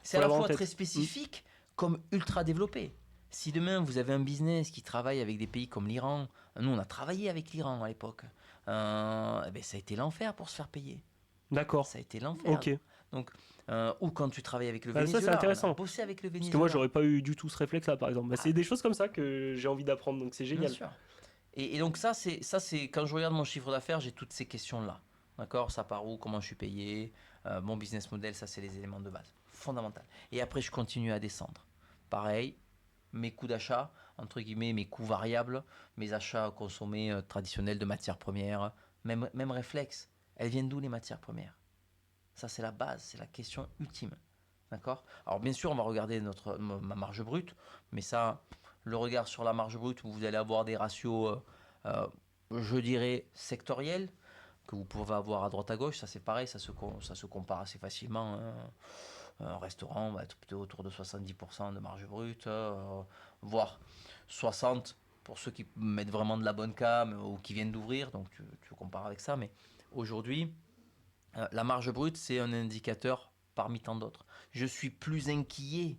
C'est à la fois très spécifique comme ultra développé. Si demain vous avez un business qui travaille avec des pays comme l'Iran, nous on a travaillé avec l'Iran à l'époque, eh ben, ça a été l'enfer pour se faire payer. D'accord. Ça a été l'enfer. Ok. Donc, ou quand tu travailles avec le Bah, Venezuela, ça, c'est intéressant. on a bossé avec le Parce Venezuela. que moi, j'aurais pas eu du tout ce réflexe-là, par exemple. Bah, c'est des choses comme ça que j'ai envie d'apprendre, donc c'est génial. Bien sûr. Et donc ça c'est quand je regarde mon chiffre d'affaires, j'ai toutes ces questions-là. D'accord? Ça part où? Comment je suis payé? Mon business model, ça c'est les éléments de base. Fondamental. Et après, je continue à descendre. Pareil, mes coûts d'achat, entre guillemets, mes coûts variables, mes achats consommés traditionnels de matières premières, même réflexe. Elles viennent d'où les matières premières? Ça c'est la base, c'est la question ultime. D'accord? Alors bien sûr, on va regarder ma marge brute, mais ça, le regard sur la marge brute, où vous allez avoir des ratios, je dirais, sectoriels, que vous pouvez avoir à droite à gauche, ça c'est pareil, ça se compare assez facilement. Hein. Un restaurant va être plutôt autour de 70% de marge brute, voire 60% pour ceux qui mettent vraiment de la bonne cam ou qui viennent d'ouvrir, donc tu compares avec ça. Mais aujourd'hui, la marge brute, c'est un indicateur parmi tant d'autres. Je suis plus inquiet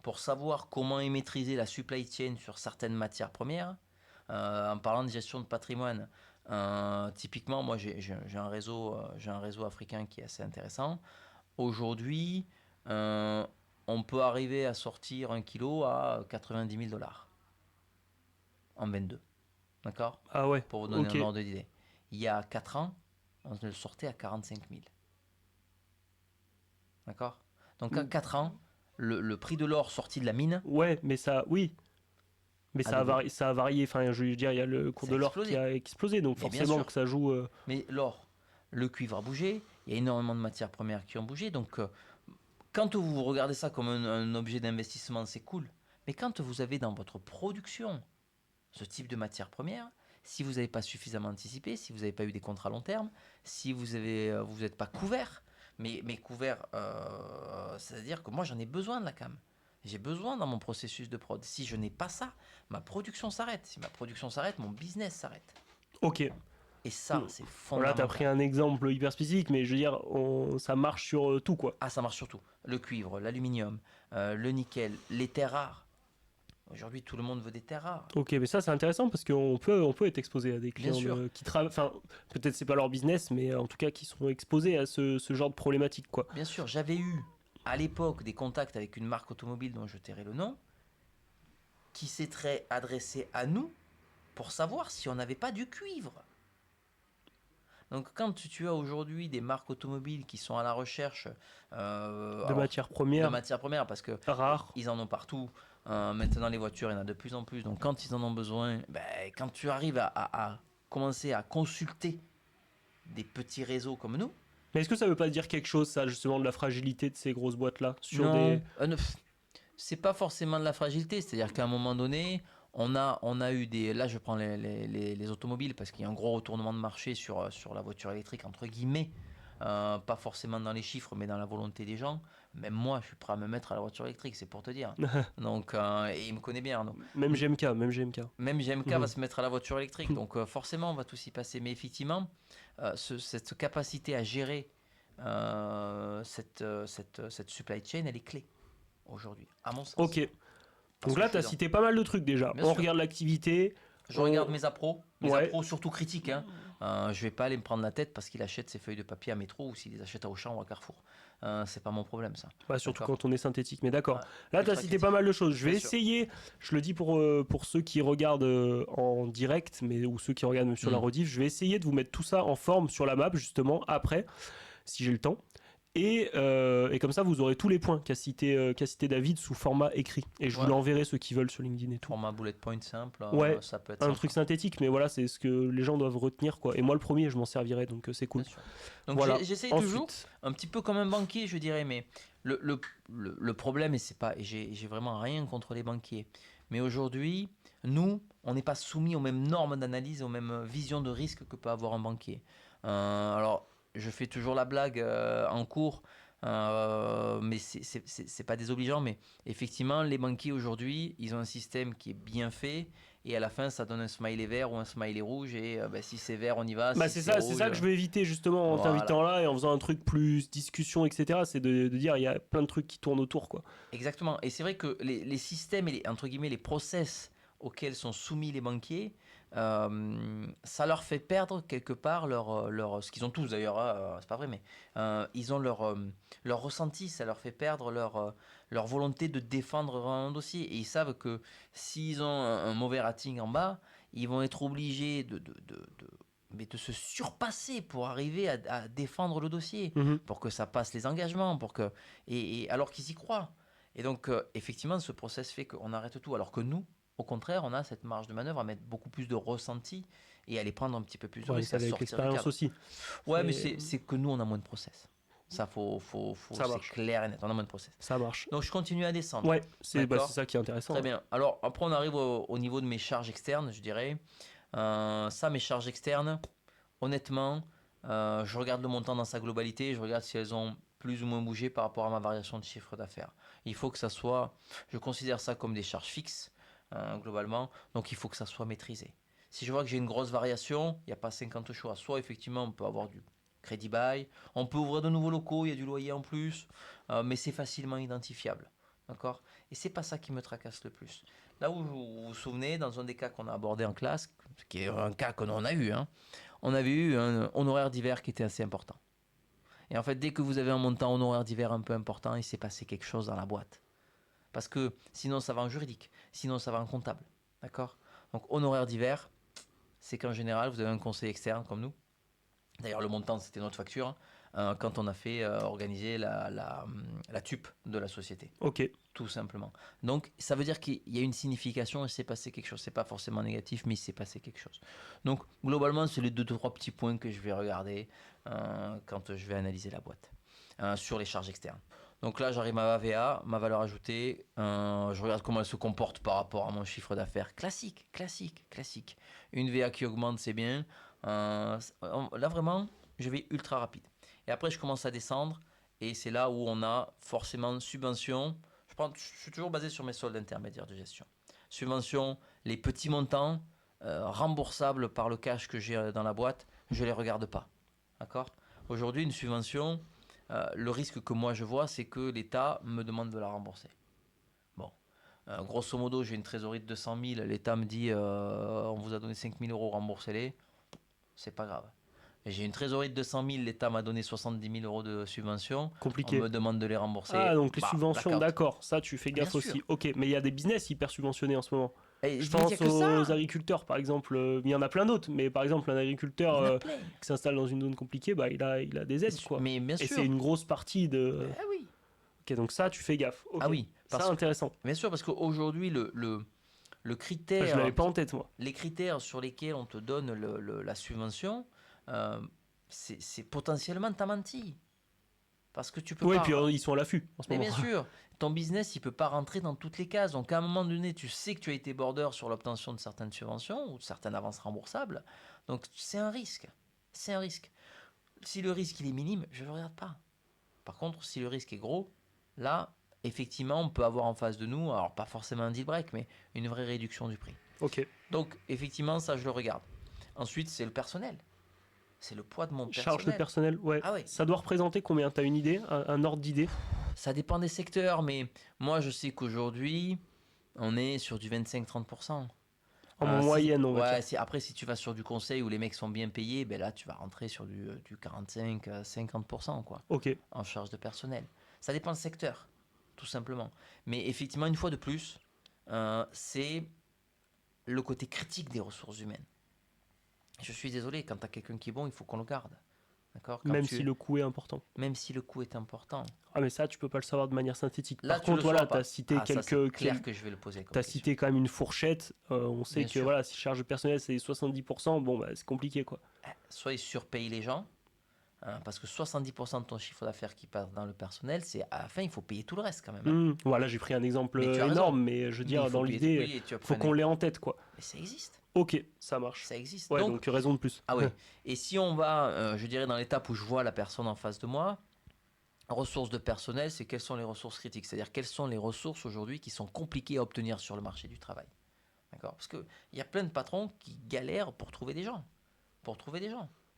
pour savoir comment est maîtrisée la supply chain sur certaines matières premières. En parlant de gestion de patrimoine, typiquement, moi j'ai un réseau africain qui est assez intéressant. Aujourd'hui, on peut arriver à sortir un kilo à 90 000 dollars en 22. D'accord? Ah ouais. Pour vous donner Ok. un ordre d'idée. Il y a 4 ans, on le sortait à 45 000. D'accord? Donc à 4 ans, le prix de l'or sorti de la mine. Ouais, mais ça, oui. Mais ça a varié. Enfin, je veux dire, il y a le cours de l'or qui a explosé, donc mais forcément que ça joue. Mais l'or, le cuivre a bougé, il y a énormément de matières premières qui ont bougé. Donc, quand vous regardez ça comme un objet d'investissement, c'est cool. Mais quand vous avez dans votre production ce type de matières premières, si vous n'avez pas suffisamment anticipé, si vous n'avez pas eu des contrats à long terme, si vous n'êtes pas couvert, mes couverts, c'est-à-dire que moi j'en ai besoin de la cam. J'ai besoin dans mon processus de prod. Si je n'ai pas ça, ma production s'arrête. Si ma production s'arrête, mon business s'arrête. Ok. Et ça, c'est Là, fondamental. tu as pris un exemple hyper spécifique, mais je veux dire, ça marche sur tout, quoi. Ah, ça marche surtout. Le cuivre, l'aluminium, le nickel, les terres rares. Aujourd'hui, tout le monde veut des terres rares. Ok, mais ça c'est intéressant parce on peut être exposé à des Bien clients sûr. qui travaillent, enfin peut-être c'est pas leur business, mais en tout cas qui sont exposés à ce genre de problématique, quoi. Bien sûr, j'avais eu à l'époque des contacts avec une marque automobile dont je tairai le nom, qui s'était adressée à nous pour savoir si on n'avait pas du cuivre. Donc quand tu as aujourd'hui des marques automobiles qui sont à la recherche De matières premières parce que rares. ils en ont partout. Maintenant les voitures, il y en a de plus en plus. Donc quand ils en ont besoin, quand tu arrives à commencer à consulter des petits réseaux comme nous. Mais est-ce que ça veut pas dire quelque chose, ça, justement, de la fragilité de ces grosses boîtes-là sur Non, c'est pas forcément de la fragilité. C'est-à-dire qu'à un moment donné, on a eu des. Là, je prends les automobiles parce qu'il y a un gros retournement de marché sur la voiture électrique, entre guillemets. Pas forcément dans les chiffres, mais dans la volonté des gens. Même moi, je suis prêt à me mettre à la voiture électrique, c'est pour te dire. Donc, et il me connaît bien. Donc, Même GMK. même GMK va se mettre à la voiture électrique. Donc, forcément, on va tous y passer. Mais effectivement, cette capacité à gérer cette supply chain, elle est clé aujourd'hui, à mon sens. Ok. Donc là, tu as cité pas mal de trucs déjà. Bien on sûr. regarde l'activité. Je regarde mes appros, Ouais. appros surtout critiques. Hein. Je vais pas aller me prendre la tête parce qu'il achète ses feuilles de papier à Métro ou s'il les achète à Auchan ou à Carrefour. C'est pas mon problème, ça. Bah, surtout D'accord. quand on est synthétique, mais d'accord. Ouais, Là, tu as ultra cité critique. pas mal de choses. Je vais Bien sûr. essayer, je le dis pour ceux qui regardent en direct, mais ou ceux qui regardent même sur la rediff, je vais essayer de vous mettre tout ça en forme sur la map, justement, après, si j'ai le temps. Et comme ça, vous aurez tous les points qu'a cité David sous format écrit. Et je vous l'enverrai ceux qui veulent sur LinkedIn et tout. Format bullet point simple, Ouais, ça peut être un sympa. truc synthétique, mais voilà, c'est ce que les gens doivent retenir, quoi. Et moi, le premier, je m'en servirai, donc c'est cool. Bien sûr. Donc Voilà. j'essaye toujours, un petit peu comme un banquier, je dirais, mais le problème, et j'ai vraiment rien contre les banquiers, mais aujourd'hui, nous, on n'est pas soumis aux mêmes normes d'analyse, aux mêmes visions de risque que peut avoir un banquier. Alors, je fais toujours la blague en cours, mais c'est pas désobligeant, mais effectivement, les banquiers aujourd'hui, ils ont un système qui est bien fait, et à la fin, ça donne un smiley vert ou un smiley rouge, et si c'est vert, on y va. Bah si c'est ça que je veux éviter justement en t'invitant là et en faisant un truc plus discussion, etc. C'est de dire il y a plein de trucs qui tournent autour, quoi. Exactement. Et c'est vrai que les systèmes et entre guillemets les process auxquels sont soumis les banquiers, ça leur fait perdre quelque part ce qu'ils ont tous d'ailleurs, hein, c'est pas vrai, mais ils ont leur ressenti, ça leur fait perdre leur volonté de défendre un dossier. Et ils savent que s'ils ont un mauvais rating en bas, ils vont être obligés mais de se surpasser pour arriver à défendre le dossier, pour que ça passe les engagements, et alors qu'ils y croient. Et donc, effectivement, ce process fait qu'on arrête tout, alors que nous, au contraire, on a cette marge de manœuvre à mettre beaucoup plus de ressenti et à aller prendre un petit peu plus de risques, à avec sortir du l'expérience cadre. aussi. Ouais, mais c'est que nous, on a moins de process. Ça, c'est clair et net, on a moins de process. Ça marche. Donc, je continue à descendre. Ouais, c'est ça qui est intéressant. Très bien. Alors, après, on arrive au niveau de mes charges externes, je dirais. Mes charges externes, honnêtement, je regarde le montant dans sa globalité, je regarde si elles ont plus ou moins bougé par rapport à ma variation de chiffre d'affaires. Il faut que ça soit, je considère ça comme des charges fixes, globalement, donc il faut que ça soit maîtrisé. Si je vois que j'ai une grosse variation, il n'y a pas 50 choix. Soit effectivement on peut avoir du crédit bail, on peut ouvrir de nouveaux locaux, il y a du loyer en plus, mais c'est facilement identifiable. D'accord ? Et c'est pas ça qui me tracasse le plus. Là où vous vous souvenez, dans un des cas qu'on a abordé en classe, qui est un cas qu'on a eu, on avait eu un honoraire d'hiver qui était assez important. Et en fait, dès que vous avez un montant honoraire d'hiver un peu important, il s'est passé quelque chose dans la boîte. Parce que sinon, ça va en juridique, sinon, ça va en comptable. D'accord ? Donc, honoraire d'hiver, c'est qu'en général, vous avez un conseil externe comme nous. D'ailleurs, le montant, c'était notre facture, quand on a fait organiser la TUP de la société. Ok. Tout simplement. Donc, ça veut dire qu'il y a une signification, il s'est passé quelque chose. C'est pas forcément négatif, mais il s'est passé quelque chose. Donc, globalement, c'est les 2-3 petits points que je vais regarder quand je vais analyser la boîte sur les charges externes. Donc là, j'arrive à ma VA, ma valeur ajoutée. Je regarde comment elle se comporte par rapport à mon chiffre d'affaires. Classique. Une VA qui augmente, c'est bien. Là, vraiment, je vais ultra rapide. Et après, je commence à descendre Et c'est là où on a forcément subvention. Je suis toujours basé sur mes soldes intermédiaires de gestion. Subvention, les petits montants remboursables par le cash que j'ai dans la boîte, je ne les regarde pas. D'accord ? Aujourd'hui, une subvention, le risque que moi je vois, c'est que l'État me demande de la rembourser. Bon. Grosso modo, j'ai une trésorerie de 200 000, l'État me dit on vous a donné 5 000 euros, remboursez-les. C'est pas grave. J'ai une trésorerie de 200 000, l'État m'a donné 70 000 euros de subvention. Compliqué. On me demande de les rembourser. Ah, donc les subventions, d'accord, ça tu fais gaffe Bien aussi. sûr. Ok, mais il y a des business hyper subventionnés en ce moment. Et Je il y a pense que ça. aux agriculteurs, par exemple. Il y en a plein d'autres, mais par exemple, un Il y en agriculteur a plein. qui s'installe dans une zone compliquée, bah, il a des aides, quoi. Mais bien Et sûr. c'est une grosse partie de... Ah oui. Ok, donc ça, tu fais gaffe. Ok. Ah oui. Ça, intéressant. Bien sûr, parce qu'aujourd'hui, le Je critère, l'avais pas en tête, moi. les critères sur lesquels on te donne la subvention, c'est potentiellement t'as menti. Parce que tu peux Oui, pas. puis ils sont à l'affût en ce Mais moment. bien sûr, ton business, il peut pas rentrer dans toutes les cases. Donc à un moment donné, tu sais que tu as été border sur l'obtention de certaines subventions ou de certaines avances remboursables. Donc c'est un risque. C'est un risque. Si le risque il est minime, je ne le regarde pas. Par contre, si le risque est gros, là, effectivement, on peut avoir en face de nous, alors pas forcément un deal break, mais une vraie réduction du prix. Ok. Donc effectivement, ça, je le regarde. Ensuite, c'est le personnel. C'est le poids de mon Charge de personnel. personnel, ouais. Ah oui. Ça doit représenter combien? T'as une idée? Un ordre d'idée? Ça dépend des secteurs, mais moi, je sais qu'aujourd'hui, on est sur du 25-30%. En moyenne, on va Ouais, dire. après, si tu vas sur du conseil où les mecs sont bien payés, ben là, tu vas rentrer sur du 45-50%, quoi, Ok. en charge de personnel. Ça dépend du secteur, tout simplement. Mais effectivement, une fois de plus, c'est le côté critique des ressources humaines. Je suis désolé, quand tu as quelqu'un qui est bon, il faut qu'on le garde. D'accord ? Même si le coût est important. Même si le coût est important. Ah, mais ça, tu peux pas le savoir de manière synthétique. Là, Par tu contre, le voilà, sauras tu as pas. cité Ah, ça, c'est clair quelques... que je vais le poser comme Tu as question. cité quand même une fourchette. On sait Bien que sûr. voilà, si charge de personnel c'est 70%, bon, bah, c'est compliqué, quoi. Soit ils surpayent les gens, parce que 70% de ton chiffre d'affaires qui passe dans le personnel, c'est à la fin, il faut payer tout le reste quand même. Voilà, j'ai pris un exemple Mais tu as énorme, raison. mais je veux Mais dire, il faut dans payer l'idée, oui, tu faut qu'on l'ait en tête, quoi. Mais ça existe. Ok, ça marche. Ça existe. Ouais, donc raison de plus. Ah oui. Et si on va, je dirais, dans l'étape où je vois la personne en face de moi, ressources de personnel, c'est quelles sont les ressources critiques. C'est-à-dire quelles sont les ressources aujourd'hui qui sont compliquées à obtenir sur le marché du travail. D'accord ? Parce qu'il y a plein de patrons qui galèrent pour trouver des gens.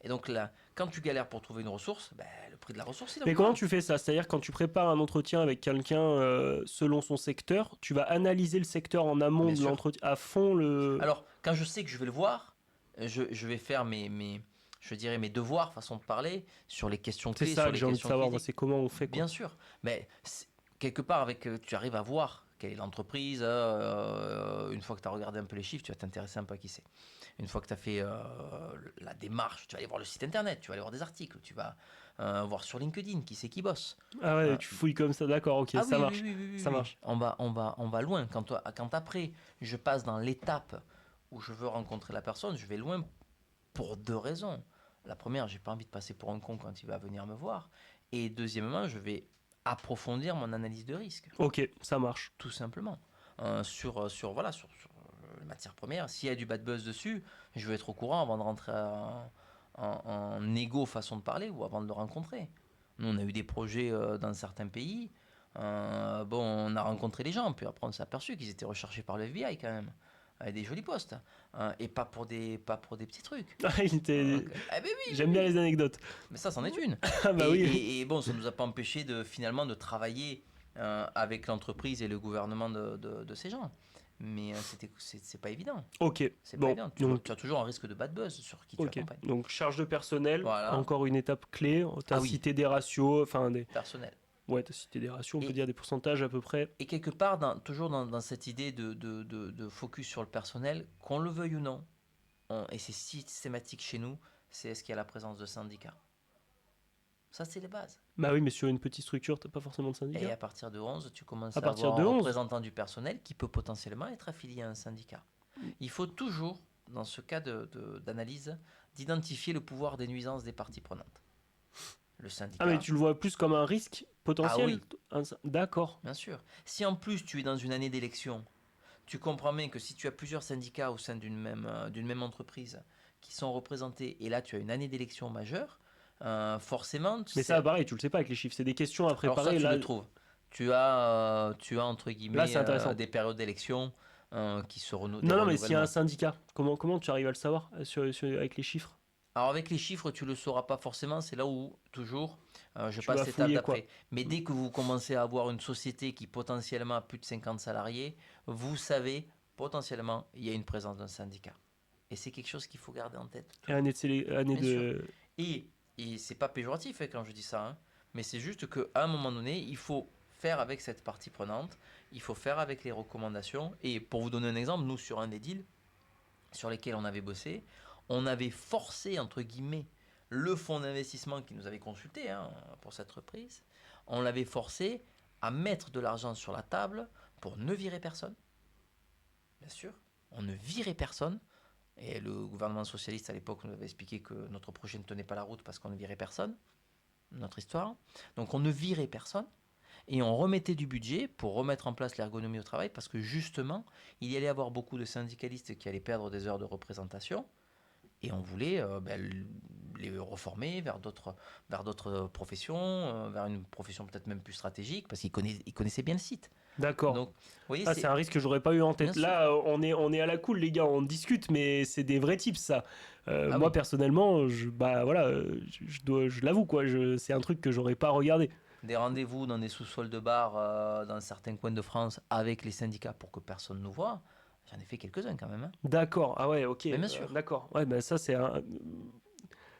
Et donc là, quand tu galères pour trouver une ressource, ben, le prix de la ressource, il Mais comment tu fais ça? C'est-à-dire quand tu prépares un entretien avec quelqu'un selon son secteur, tu vas analyser le secteur en amont Bien de sûr. l'entretien, à fond le... Alors, quand je sais que je vais le voir, je vais faire je dirais mes devoirs, façon de parler, sur les questions C'est clés, ça sur que les j'ai envie de questions savoir, moi, critiques. c'est comment on fait, quoi. Bien sûr. Mais quelque part, tu arrives à voir quelle est l'entreprise. Une fois que tu as regardé un peu les chiffres, tu vas t'intéresser un peu à qui c'est. Une fois que tu as fait la démarche, tu vas aller voir le site internet, tu vas aller voir des articles, tu vas voir sur LinkedIn qui c'est qui bosse. Ah ouais, tu fouilles comme ça, d'accord, ok, Ah ça oui, marche. oui, Ça marche. On va loin. Quand après, je passe dans l'étape où je veux rencontrer la personne, je vais loin pour deux raisons. La première, j'ai pas envie de passer pour un con quand il va venir me voir. Et deuxièmement, je vais approfondir mon analyse de risque. Ok, ça marche. Tout simplement. Sur les matières premières. S'il y a du bad buzz dessus, je veux être au courant avant de rentrer en égo façon de parler ou avant de le rencontrer. Nous, on a eu des projets dans certains pays. On a rencontré les gens, puis après on s'est aperçu qu'ils étaient recherchés par le FBI quand même, avec des jolis postes, et pas pour des petits trucs. J'aime bien les anecdotes. Mais ça, c'en est une. Ah bah oui. Et bon, ça ne nous a pas empêché finalement de travailler avec l'entreprise et le gouvernement de ces gens. Mais c'est pas évident. Ok, C'est pas bon, évident. donc, Tu as toujours un risque de bad buzz sur qui tu ok. accompagnes. Donc charge de personnel, Voilà. encore une étape clé. Tu as Ah oui. cité des ratios, enfin des... Personnel. Ouais, tu as cité des ratios, on Et- peut dire des pourcentages à peu près. Et quelque part, toujours dans cette idée de focus sur le personnel, qu'on le veuille ou non, et c'est systématique chez nous, c'est est-ce qu'il y a la présence de syndicats. Ça, c'est les bases. Bah oui, mais sur une petite structure, t'as pas forcément de Et syndicat. à partir de 11, tu commences À à partir avoir de un 11. représentant du personnel qui peut potentiellement être affilié à un syndicat. Il faut toujours, dans ce cas d'analyse, d'identifier le pouvoir des nuisances des parties prenantes. Le syndicat. Ah, mais tu le vois plus comme un risque potentiel? D'accord. Bien sûr. Si en plus tu es dans une année d'élection, tu comprends bien que si tu as plusieurs syndicats au sein d'une même entreprise qui sont représentés, et là tu as une année d'élection majeure, forcément. Mais ça, pareil, tu le sais pas avec les chiffres. C'est des questions à Alors ça, préparer. tu Là, le trouves. Tu as entre là guillemets c'est intéressant. des périodes d'élection qui se des Non, non, mais s'il y a un renouvellements. syndicat, comment tu arrives à le savoir avec les chiffres? Alors avec les chiffres, tu le sauras pas forcément. C'est là où toujours je Tu passe vas l'étape fouiller, quoi. d'après. Mais dès que vous commencez à avoir une société qui potentiellement a plus de 50 salariés, vous savez potentiellement il y a une présence d'un syndicat. Et c'est quelque chose qu'il faut garder en tête Et toujours. année Bien sûr. de. Et c'est pas péjoratif quand je dis ça, hein, mais c'est juste qu'à un moment donné, il faut faire avec cette partie prenante, il faut faire avec les recommandations. Et pour vous donner un exemple, nous sur un des deals sur lesquels on avait bossé, on avait forcé, entre guillemets, le fonds d'investissement qui nous avait consulté pour cette reprise, on l'avait forcé à mettre de l'argent sur la table pour ne virer personne, bien sûr. On ne virait personne. Et le gouvernement socialiste à l'époque nous avait expliqué que notre projet ne tenait pas la route parce qu'on ne virait personne, notre histoire. Donc on ne virait personne et on remettait du budget pour remettre en place l'ergonomie au travail parce que justement, il y allait avoir beaucoup de syndicalistes qui allaient perdre des heures de représentation et on voulait les reformer vers d'autres professions, vers une profession peut-être même plus stratégique parce qu'ils connaissaient bien le site. D'accord. Donc, vous voyez, Ah, c'est un risque que j'aurais pas eu en bien tête. sûr. Là, on est à la cool, les gars, on discute, mais c'est des vrais tips, ça. Ah Moi, oui, personnellement, bah voilà, je l'avoue, quoi. C'est un truc que j'aurais pas regardé. des rendez-vous dans des sous-sols de bars dans certains coins de France avec les syndicats pour que personne ne nous voit. J'en ai fait quelques-uns quand même, hein. D'accord. Ah ouais, ok. Mais bien sûr. D'accord. Ouais, bah ça,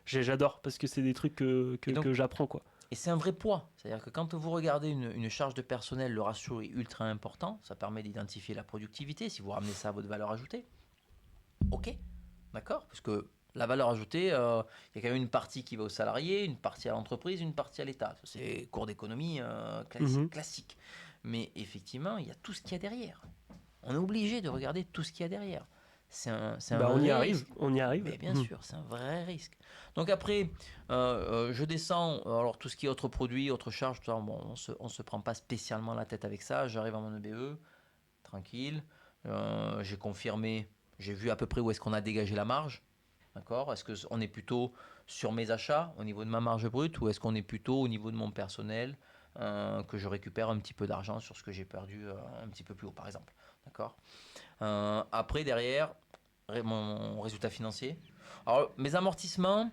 j'adore parce que c'est des trucs Et donc, que j'apprends, quoi. et c'est un vrai poids. C'est-à-dire que quand vous regardez une charge de personnel, le ratio est ultra important. Ça permet d'identifier la productivité. Si vous ramenez ça à votre valeur ajoutée, ok, d'accord. Parce que la valeur ajoutée, il y a quand même une partie qui va aux salariés, une partie à l'entreprise, une partie à l'État. Ça, c'est cours d'économie Mhm. classique. Mais effectivement, il y a tout ce qu'il y a derrière. On est obligé de regarder tout ce qu'il y a derrière. C'est un Bah, on y vrai arrive. risque. On y arrive. Mais bien Mhm. sûr, c'est un vrai risque. Donc après, je descends, alors tout ce qui est autres produits, autres charges, tout ça, bon, on se prend pas spécialement la tête avec ça. J'arrive à mon EBE, tranquille. J'ai confirmé, j'ai vu à peu près où est-ce qu'on a dégagé la marge. D'accord. Est-ce qu'on est plutôt sur mes achats au niveau de ma marge brute ou est-ce qu'on est plutôt au niveau de mon personnel que je récupère un petit peu d'argent sur ce que j'ai perdu un petit peu plus haut, par exemple. D'accord. Après, derrière, mon résultat financier. Alors, mes amortissements,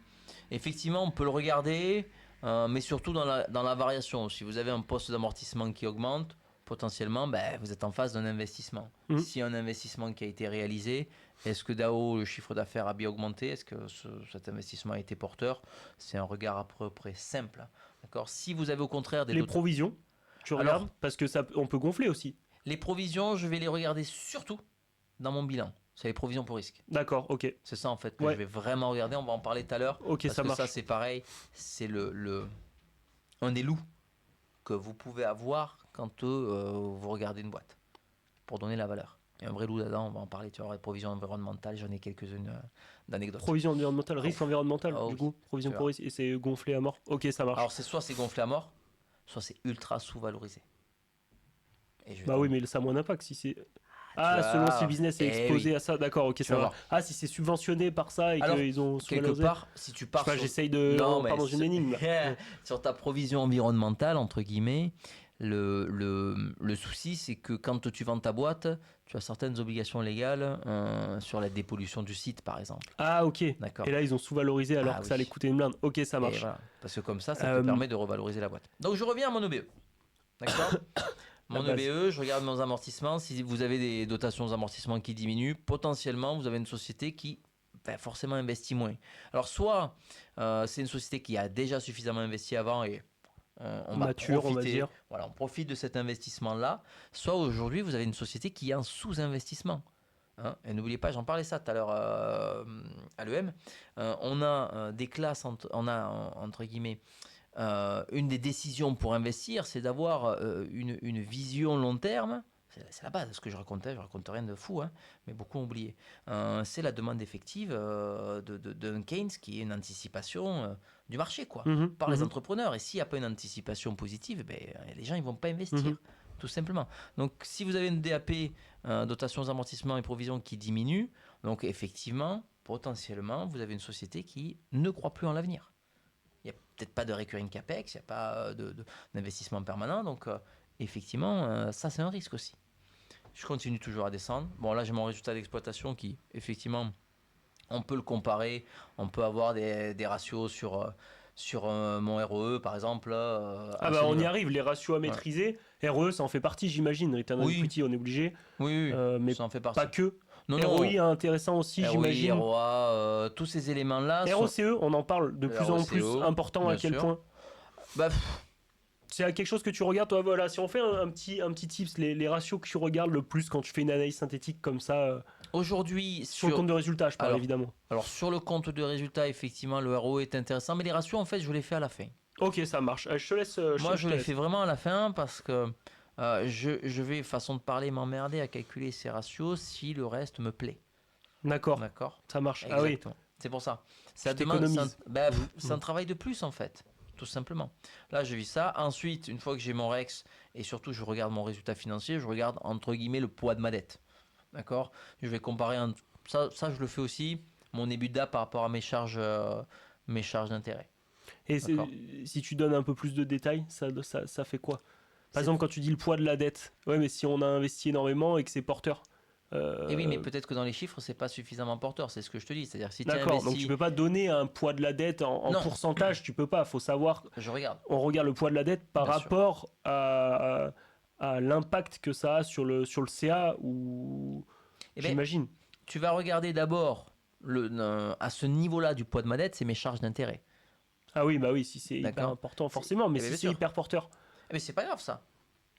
effectivement, on peut le regarder, mais surtout dans la variation. Si vous avez un poste d'amortissement qui augmente, potentiellement, ben, vous êtes en face d'un investissement. Mhm. Si un investissement qui a été réalisé, est-ce que DAO, le chiffre d'affaires a bien augmenté? Est-ce que cet investissement a été porteur? C'est un regard à peu près simple. D'accord. Si vous avez au contraire des Les dotations. provisions, tu Alors, regardes parce que ça, on peut gonfler aussi. les provisions, je vais les regarder surtout dans mon bilan. C'est les provisions pour risque. D'accord. Ok. C'est ça en fait que je Ouais. vais vraiment regarder. On va en parler tout à l'heure. Ok, Parce ça que ça, marche. c'est pareil. C'est un des loups que vous pouvez avoir quand vous regardez une boîte. Pour donner la valeur. Il y a un vrai loup là-dedans. On va en parler. Tu vois, les provisions environnementales. J'en ai quelques-unes d'anecdotes. Provision environnementale, Oh, risque environnemental, oh du oui. coup, provision Tu pour vois. risque, et c'est gonflé à mort. Ok, ça marche. Alors, c'est gonflé à mort, soit c'est ultra sous-valorisé. Et je vais Bah oui, t'en. mais ça a moins d'impact si c'est. Tu Ah, selon si le vois. business est Eh exposé oui. à ça, d'accord, ok, Tu ça vas va. voir. Ah, si c'est subventionné par ça et Alors, qu'ils ont quelque sous-valorisé. part, si tu Je sais pars pas, sur. j'essaye de. Non, On part mais dans une énigme là. sur ta provision environnementale, entre guillemets, le souci, c'est que quand tu vends ta boîte, tu as certaines obligations légales sur la dépollution du site, par exemple. Ah, ok. Et D'accord. là, ils ont sous-valorisé alors Ah que ça allait oui. coûter une blinde. Ok, ça Et marche. voilà. Parce que comme ça te Euh, permet de revaloriser la boîte. Donc, je reviens à mon EBE. D'accord. la Mon base. EBE, je regarde mes amortissements. Si vous avez des dotations aux amortissements qui diminuent, potentiellement, vous avez une société qui forcément investit moins. Alors, soit c'est une société qui a déjà suffisamment investi avant et on va Mature, on va profiter, dire. voilà, on profite de cet investissement-là. Soit aujourd'hui, vous avez une société qui est en sous-investissement. Hein. Et n'oubliez pas, j'en parlais ça tout à l'heure à l'EM. On a des classes, on a entre guillemets une des décisions pour investir, c'est d'avoir une vision long terme. C'est la base de ce que je racontais, je raconte rien de fou, hein, mais beaucoup ont oublié. C'est la demande effective d'un Keynes qui est une anticipation du marché, quoi, Mhm, par les mhm, entrepreneurs. Et s'il n'y a pas une anticipation positive, ben, les gens ne vont pas mhm. investir, tout simplement. Donc si vous avez une DAP, dotation aux amortissements et provisions qui diminue, donc effectivement, potentiellement, vous avez une société qui ne croit plus en l'avenir. Il y a peut-être pas de recurring capex, il n'y a pas d'investissement permanent. Donc, effectivement, ça, c'est un risque aussi. Je continue toujours à descendre. Bon, là, j'ai mon résultat d'exploitation qui, effectivement, on peut le comparer. On peut avoir des ratios sur mon ROE, par exemple. On y arrive, les ratios à maîtriser. Ouais. ROE, ça en fait partie, j'imagine. Return on equity, on est obligé. Oui, mais ça en fait partie. Pas que. Non, ROI, intéressant aussi, ROI, j'imagine. ROA, tous ces éléments-là. ROCE, on en parle de plus en plus important. À quel point c'est quelque chose que tu regardes, toi, voilà. Si on fait un petit tips, les ratios que tu regardes le plus quand tu fais une analyse synthétique comme ça. Aujourd'hui, sur le compte de résultat, je parle évidemment. Alors, sur le compte de résultat, effectivement, le ROE est intéressant, mais les ratios, en fait, je les fais à la fin. Ok, ça marche. Je te laisse. Moi, je les fais vraiment à la fin parce que je vais, façon de parler, m'emmerder à calculer ces ratios si le reste me plaît. D'accord. Ça marche. Exactement. Ah oui. C'est pour ça. Ça demande. C'est un travail de plus, en fait. Tout simplement. Là, je vis ça. Ensuite, une fois que j'ai mon REX et surtout, je regarde mon résultat financier, je regarde, entre guillemets, le poids de ma dette. D'accord ? Je vais comparer. Ça, je le fais aussi, mon EBITDA par rapport à mes charges d'intérêt. Et si tu donnes un peu plus de détails, ça fait quoi ? Par exemple, quand tu dis le poids de la dette, ouais, mais si on a investi énormément et que c'est porteur. Et oui, mais peut-être que dans les chiffres, c'est pas suffisamment porteur, c'est ce que je te dis. C'est-à-dire, si D'accord, donc tu peux pas donner un poids de la dette en pourcentage, tu peux pas, faut savoir. Je regarde. On regarde le poids de la dette par rapport à l'impact que ça a sur le CA ou j'imagine. Tu vas regarder d'abord à ce niveau-là du poids de ma dette, c'est mes charges d'intérêt. Ah oui, bah oui, si c'est hyper important forcément, mais si c'est hyper porteur. Mais c'est pas grave ça.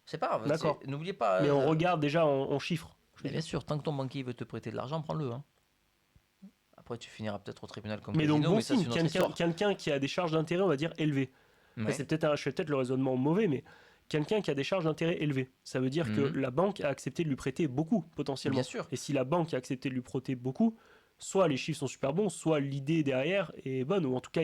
C'est pas grave. D'accord. N'oubliez pas. Mais on regarde déjà en chiffres. Mais bien sûr, tant que ton banquier veut te prêter de l'argent, prends-le. Hein. Après, tu finiras peut-être au tribunal comme Casino. Mais donc, bon signe, quelqu'un qui a des charges d'intérêt, on va dire, élevées. Ouais. Je fais peut-être le raisonnement mauvais, mais quelqu'un qui a des charges d'intérêt élevées, ça veut dire que la banque a accepté de lui prêter beaucoup, potentiellement. Bien sûr. Et si la banque a accepté de lui prêter beaucoup, soit les chiffres sont super bons, soit l'idée derrière est bonne, ou en tout cas,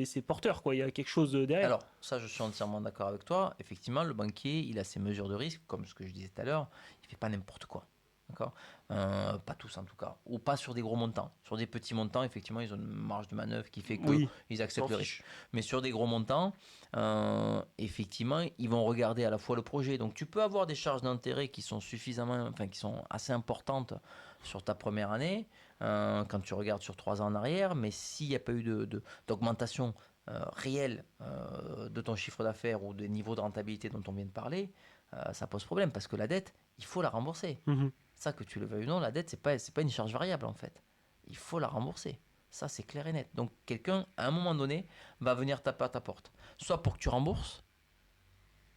c'est porteur, quoi. Il y a quelque chose derrière. Alors, ça, je suis entièrement d'accord avec toi. Effectivement, le banquier, il a ses mesures de risque, comme ce que je disais tout à l'heure. Il ne fait pas n'importe quoi. D'accord, pas tous en tout cas, ou pas sur des gros montants. Sur des petits montants, effectivement, ils ont une marge de manœuvre qui fait qu'ils acceptent le risque. Mais sur des gros montants, effectivement, ils vont regarder à la fois le projet. Donc, tu peux avoir des charges d'intérêt qui sont qui sont assez importantes sur ta première année, quand tu regardes sur 3 ans en arrière. Mais s'il n'y a pas eu d'augmentation réelle de ton chiffre d'affaires ou des niveaux de rentabilité dont on vient de parler, ça pose problème parce que la dette, il faut la rembourser. Ça, que tu le veuilles ou non, la dette, c'est pas une charge variable en fait. Il faut la rembourser. Ça, c'est clair et net. Donc, quelqu'un, à un moment donné, va venir taper à ta porte. Soit pour que tu rembourses,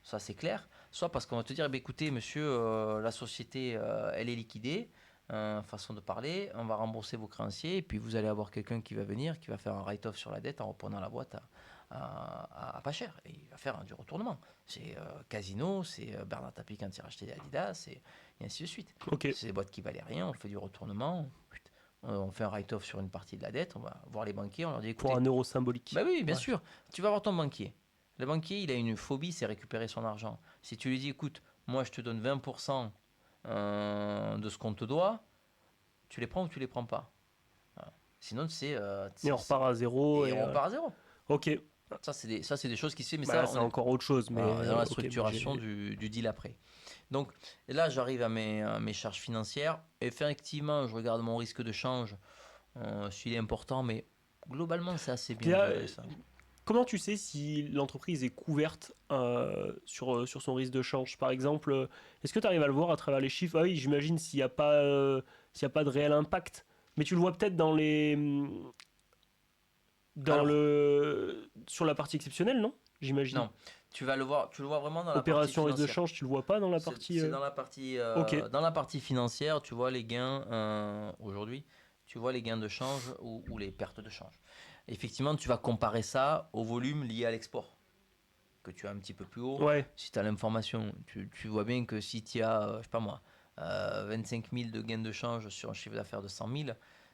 ça c'est clair, soit parce qu'on va te dire, écoutez, monsieur, la société, elle est liquidée, façon de parler, on va rembourser vos créanciers, et puis vous allez avoir quelqu'un qui va venir, qui va faire un write-off sur la dette en reprenant la boîte à pas cher. Et il va faire du retournement. C'est Casino, c'est Bernard Tapie quand il a racheté Adidas, et ainsi de suite. Okay. C'est des boîtes qui valaient rien, on fait du retournement, on fait un write-off sur une partie de la dette, on va voir les banquiers, on leur dit écoutez, pour un euro symbolique. Bah oui, bien sûr. Tu vas voir ton banquier. Le banquier, il a une phobie, c'est récupérer son argent. Si tu lui dis écoute, moi je te donne 20% de ce qu'on te doit, tu les prends ou tu les prends pas. Voilà. Sinon, et on repart à zéro. Et on repart à zéro. Ok. Ça, c'est des choses qui se font, mais ça, c'est encore autre chose. Mais dans la structuration du deal après. Donc là, j'arrive à mes charges financières. Effectivement, je regarde mon risque de change, s'il est important, mais globalement, c'est assez bien géré, ça. Comment tu sais si l'entreprise est couverte sur son risque de change? Par exemple, est-ce que tu arrives à le voir à travers les chiffres? Ah oui, j'imagine s'il n'y a pas de réel impact. Mais tu le vois peut-être sur la partie exceptionnelle, non? J'imagine. Non, tu le vois vraiment dans la partie opération risque de change, tu le vois pas dans la partie... C'est dans la partie, dans la partie financière, tu vois les gains aujourd'hui, tu vois les gains de change ou les pertes de change. Effectivement, tu vas comparer ça au volume lié à l'export, que tu as un petit peu plus haut. Ouais. Si tu as l'information, tu vois bien que si tu as, je sais pas moi, 25 000 de gains de change sur un chiffre d'affaires de 100 000,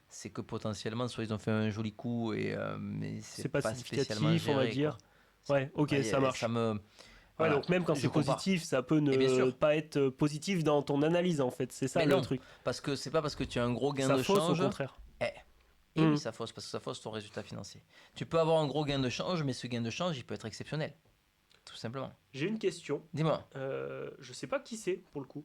c'est que potentiellement, soit ils ont fait un joli coup, mais c'est pas spécialement géré, on va dire. Quoi. Ouais, ok, ça marche. Voilà, donc même quand c'est positif, ça peut ne pas être positif dans ton analyse en fait. C'est ça le truc. Parce que c'est pas parce que tu as un gros gain de fausse, change. au contraire. Et oui, ça fausse, parce que ça fausse ton résultat financier. Tu peux avoir un gros gain de change, mais ce gain de change, il peut être exceptionnel. Tout simplement. J'ai une question. Dis-moi. Je sais pas qui c'est, pour le coup.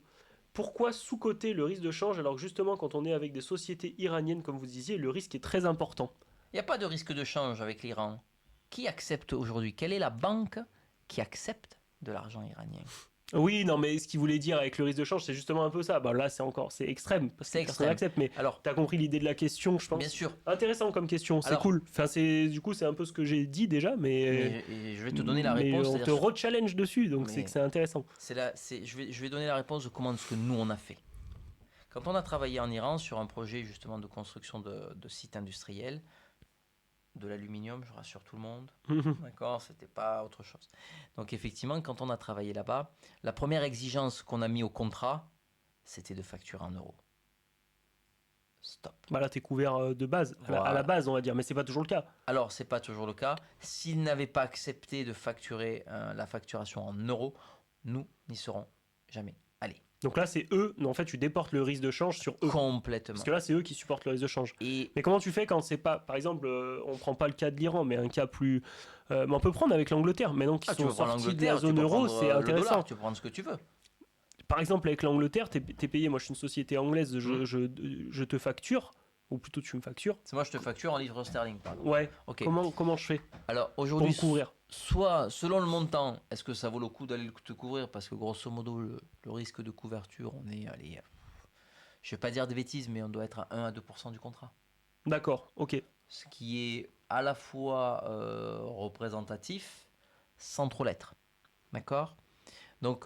Pourquoi sous-coter le risque de change alors que justement, quand on est avec des sociétés iraniennes, comme vous disiez, le risque est très important? Il n'y a pas de risque de change avec l'Iran. Qui accepte aujourd'hui? Quelle est la banque qui accepte de l'argent iranien? Oui, non, mais ce qu'il voulait dire avec le risque de change, c'est justement un peu ça. Bah, là, c'est extrême, parce que C'est personne extrême. n'accepte, mais Alors, t'as compris l'idée de la question, je pense. bien sûr. Intéressant comme question, c'est Alors- cool. Enfin, du coup, c'est un peu ce que j'ai dit déjà, mais Et je vais te donner la mais réponse. on c'est-à-dire te re-challenge dessus, donc Mais- c'est que c'est intéressant. je vais donner la réponse de comment ce que nous on a fait. Quand on a travaillé en Iran sur un projet justement de construction de sites industriels, de l'aluminium, je rassure tout le monde. D'accord, c'était pas autre chose. Donc effectivement, quand on a travaillé là-bas, la première exigence qu'on a mis au contrat, c'était de facturer en euros. Stop. Bah là, t'es couvert de base, à la Voilà. base, on va dire, mais c'est pas toujours le cas. Alors, c'est pas toujours le cas. S'ils n'avaient pas accepté de facturer la facturation en euros, nous n'y serons jamais allés. Donc là, c'est eux, non, en fait, tu déportes le risque de change sur eux. Complètement. Parce que là, c'est eux qui supportent le risque de change. Et Mais comment tu fais quand c'est pas, par exemple, on prend pas le cas de l'Iran, mais un cas plus, mais on peut prendre avec l'Angleterre, maintenant qu'ils tu sont peux prendre sortis de l'Angleterre, la tu zone peux euro, prendre c'est le intéressant. dollar, tu peux prendre ce que tu veux. Par exemple, avec l'Angleterre, t'es payé, moi je suis une société anglaise, je te facture, ou plutôt tu me factures. C'est moi, je te facture en livres sterling, par exemple. Ouais. Ok. Comment je fais Alors pour aujourd'hui, me couvrir? soit selon le montant, est-ce que ça vaut le coup d'aller te couvrir? Parce que grosso modo, le risque de couverture, on est, allez, je vais pas dire de bêtises, mais on doit être à 1 à 2% du contrat. D'accord, ok. Ce qui est à la fois représentatif sans trop l'être. D'accord? Donc,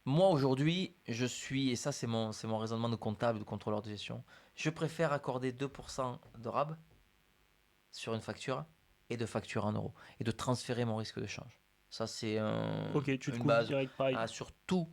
moi aujourd'hui, je suis, et ça c'est mon raisonnement de comptable, de contrôleur de gestion, je préfère accorder 2% de RAB sur une facture et de facturer en euros et de transférer mon risque de change. Ça c'est Ok, tu te une couvres base. direct pareil. Sur tous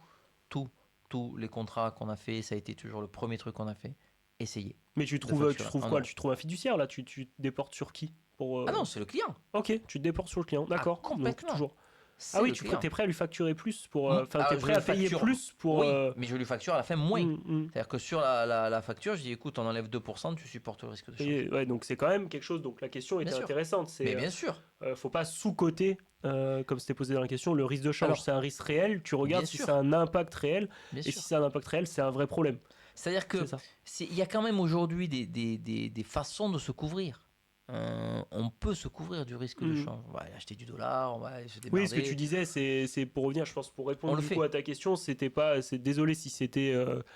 les contrats qu'on a fait, ça a été toujours le premier truc qu'on a fait. Essayez. Mais tu trouves facturer en quoi? euros. Tu trouves un fiduciaire là? Tu te déportes sur qui pour, Ah non, c'est le client. Ok, tu te déportes sur le client, d'accord. Donc complètement. toujours. C'est Ah oui, le client. t'es prêt à lui facturer plus pour. Enfin, Alors, t'es je prêt le à payer facture. plus pour. Oui, mais je lui facture à la fin moins. Mm. C'est-à-dire que sur la facture, je dis écoute, on enlève 2%, tu supportes le risque de change. Ouais, donc c'est quand même quelque chose. Donc la question était Bien sûr. intéressante. Mais C'est, bien sûr. faut pas sous-coter, comme c'était posé dans la question, le risque de change. Alors, c'est un risque réel. Tu regardes bien si sûr. ça a un impact réel. Bien Et sûr. si ça a un impact réel, c'est un vrai problème. C'est-à-dire que C'est ça. il y a quand même aujourd'hui des façons de se couvrir. On peut se couvrir du risque de change. On va aller acheter du dollar, on va aller se démerder. Oui, ce que tu disais, c'est pour revenir, je pense, pour On répondre le du fait. coup à ta question, c'était pas, c'est désolé si c'était,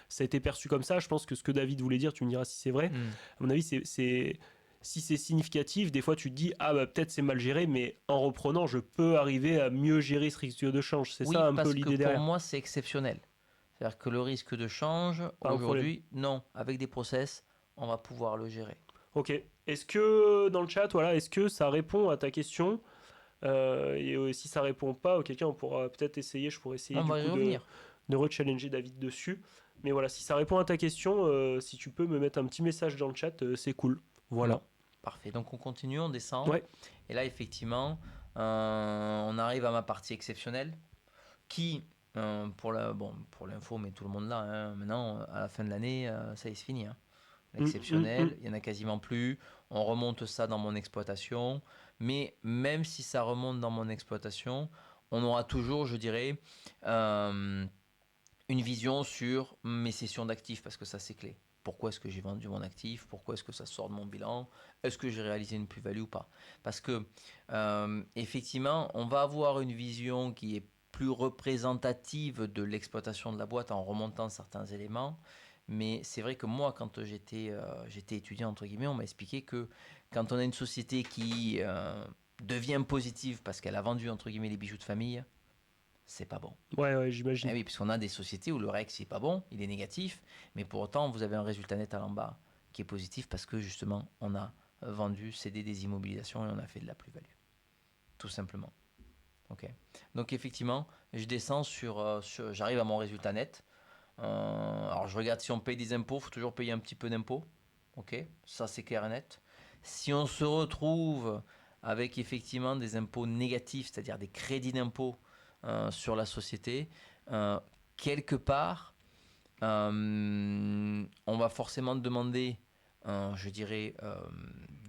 ça a été perçu comme ça. Je pense que ce que David voulait dire, tu me diras si c'est vrai. À mon avis, si c'est significatif, des fois tu te dis ah bah peut-être c'est mal géré, mais en reprenant, je peux arriver à mieux gérer ce risque de change. C'est Oui, ça un parce peu que l'idée pour derrière. moi, c'est exceptionnel. C'est-à-dire que le risque de change, Pas un aujourd'hui, non, avec des process, on va pouvoir le gérer. Ok. Est-ce que dans le chat, voilà, est-ce que ça répond à ta question? Et si ça répond pas, auquel cas on pourra peut-être essayer. Je pourrais essayer On du va y coup revenir. de re-challenger David dessus. Mais voilà, si ça répond à ta question, si tu peux me mettre un petit message dans le chat, c'est cool. Voilà. Bon, parfait. Donc on continue, on descend. Ouais. Et là, effectivement, on arrive à ma partie exceptionnelle qui, pour l'info, mais tout le monde là, hein, maintenant, à la fin de l'année, ça y est, c'est fini. Hein. L'exceptionnel, il n'y en a quasiment plus. On remonte ça dans mon exploitation. Mais même si ça remonte dans mon exploitation, on aura toujours, je dirais, une vision sur mes cessions d'actifs, parce que ça, c'est clé. Pourquoi est-ce que j'ai vendu mon actif? Pourquoi est-ce que ça sort de mon bilan? Est-ce que j'ai réalisé une plus-value ou pas? Parce que, effectivement, on va avoir une vision qui est plus représentative de l'exploitation de la boîte en remontant certains éléments. Mais c'est vrai que moi, quand j'étais étudiant, entre guillemets, on m'a expliqué que quand on a une société qui devient positive parce qu'elle a vendu, entre guillemets, les bijoux de famille, c'est pas bon. Ouais, j'imagine. Eh oui, puisqu'on a des sociétés où le REC, c'est pas bon, il est négatif, mais pour autant, vous avez un résultat net à l'en bas qui est positif parce que justement, on a vendu, cédé des immobilisations et on a fait de la plus-value. Tout simplement. Ok. Donc effectivement, je descends j'arrive à mon résultat net. Alors je regarde si on paye des impôts, il faut toujours payer un petit peu d'impôts. Ok, ça c'est clair et net. Si on se retrouve avec effectivement des impôts négatifs, c'est-à-dire des crédits d'impôt sur la société, quelque part, on va forcément demander je dirais,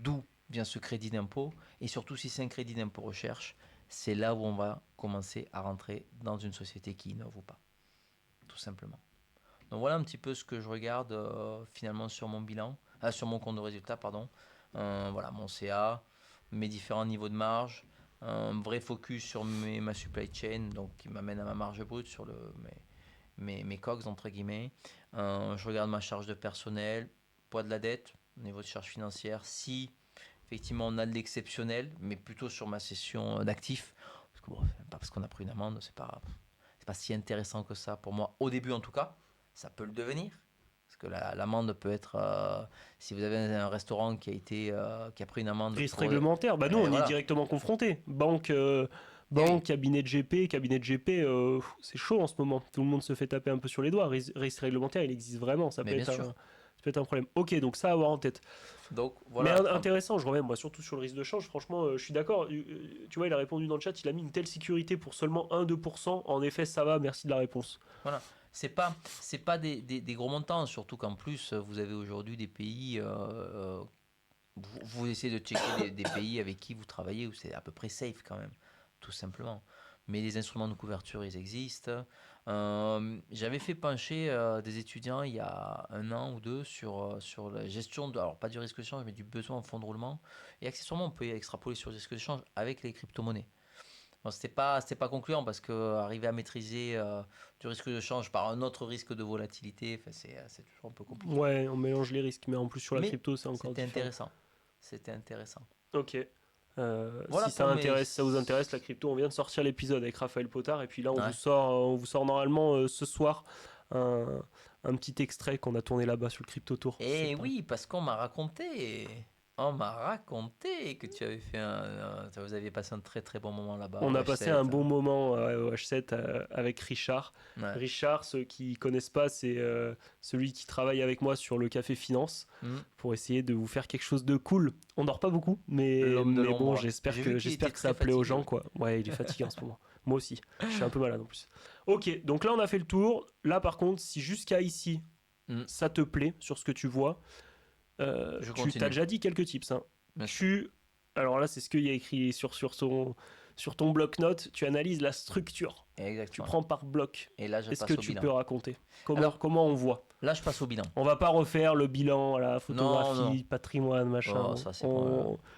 d'où vient ce crédit d'impôt. Et surtout, si c'est un crédit d'impôt recherche, c'est là où on va commencer à rentrer dans une société qui innove ou pas, tout simplement. Donc voilà un petit peu ce que je regarde finalement sur mon bilan, sur mon compte de résultat, pardon. Voilà, mon CA, mes différents niveaux de marge, un vrai focus sur ma supply chain, donc qui m'amène à ma marge brute sur mes COGS, entre guillemets. Je regarde ma charge de personnel, poids de la dette, niveau de charge financière, si effectivement on a de l'exceptionnel, mais plutôt sur ma cession d'actifs. Parce que bon, pas parce qu'on a pris une amende, c'est pas si intéressant que ça pour moi, au début en tout cas. Ça peut le devenir. Parce que l'amende peut être. Si vous avez un restaurant qui a pris une amende. Risque réglementaire, bah nous on y est directement confronté. Banque, oui. cabinet de GP, c'est chaud en ce moment. Tout le monde se fait taper un peu sur les doigts. Risque réglementaire, il existe vraiment. Ça peut être un problème. Ok, donc ça à avoir en tête. Donc voilà. Mais intéressant, je reviens moi surtout sur le risque de change. Franchement, je suis d'accord. Tu vois, il a répondu dans le chat, il a mis une telle sécurité pour seulement 1-2%. En effet, ça va, merci de la réponse. Voilà. C'est pas des gros montants, surtout qu'en plus, vous avez aujourd'hui des pays. Vous essayez de checker des pays avec qui vous travaillez où c'est à peu près safe quand même, tout simplement. Mais les instruments de couverture, ils existent. J'avais fait pencher des étudiants il y a 1 an ou 2 sur la gestion, alors pas du risque de change, mais du besoin en fonds de roulement. Et accessoirement, on peut extrapoler sur le risque de change avec les crypto-monnaies. Bon, c'était pas concluant parce que arriver à maîtriser du risque de change par un autre risque de volatilité, c'est toujours un peu compliqué. Ouais, on mélange les risques, mais en plus sur la crypto, c'est encore différent. C'était intéressant. Ok. Voilà si ça vous intéresse, la crypto, on vient de sortir l'épisode avec Raphaël Potard et puis là on vous sort normalement ce soir un petit extrait qu'on a tourné là-bas sur le Crypto Tour. Et oui, parce qu'on m'a raconté que tu avais fait vous aviez passé un très très bon moment là-bas. On a passé un bon moment au H7 avec Richard. Ouais. Richard, ceux qui connaissent pas, c'est celui qui travaille avec moi sur le Café Finance pour essayer de vous faire quelque chose de cool. On dort pas beaucoup, mais bon, j'espère que ça plaît aux gens, quoi. Ouais, il est fatigué en ce moment. Moi aussi, je suis un peu malade en plus. Ok, donc là on a fait le tour. Là par contre, si jusqu'à ici ça te plaît sur ce que tu vois, tu t'as déjà dit quelques tips. Hein. Alors là, c'est ce qu'il y a écrit sur ton bloc-notes. Tu analyses la structure. Exactement. Tu prends par bloc. Et là, est-ce que tu peux raconter comment on voit? Là, je passe au bilan. On va pas refaire le bilan, la photographie, patrimoine, machin. Oh, ça,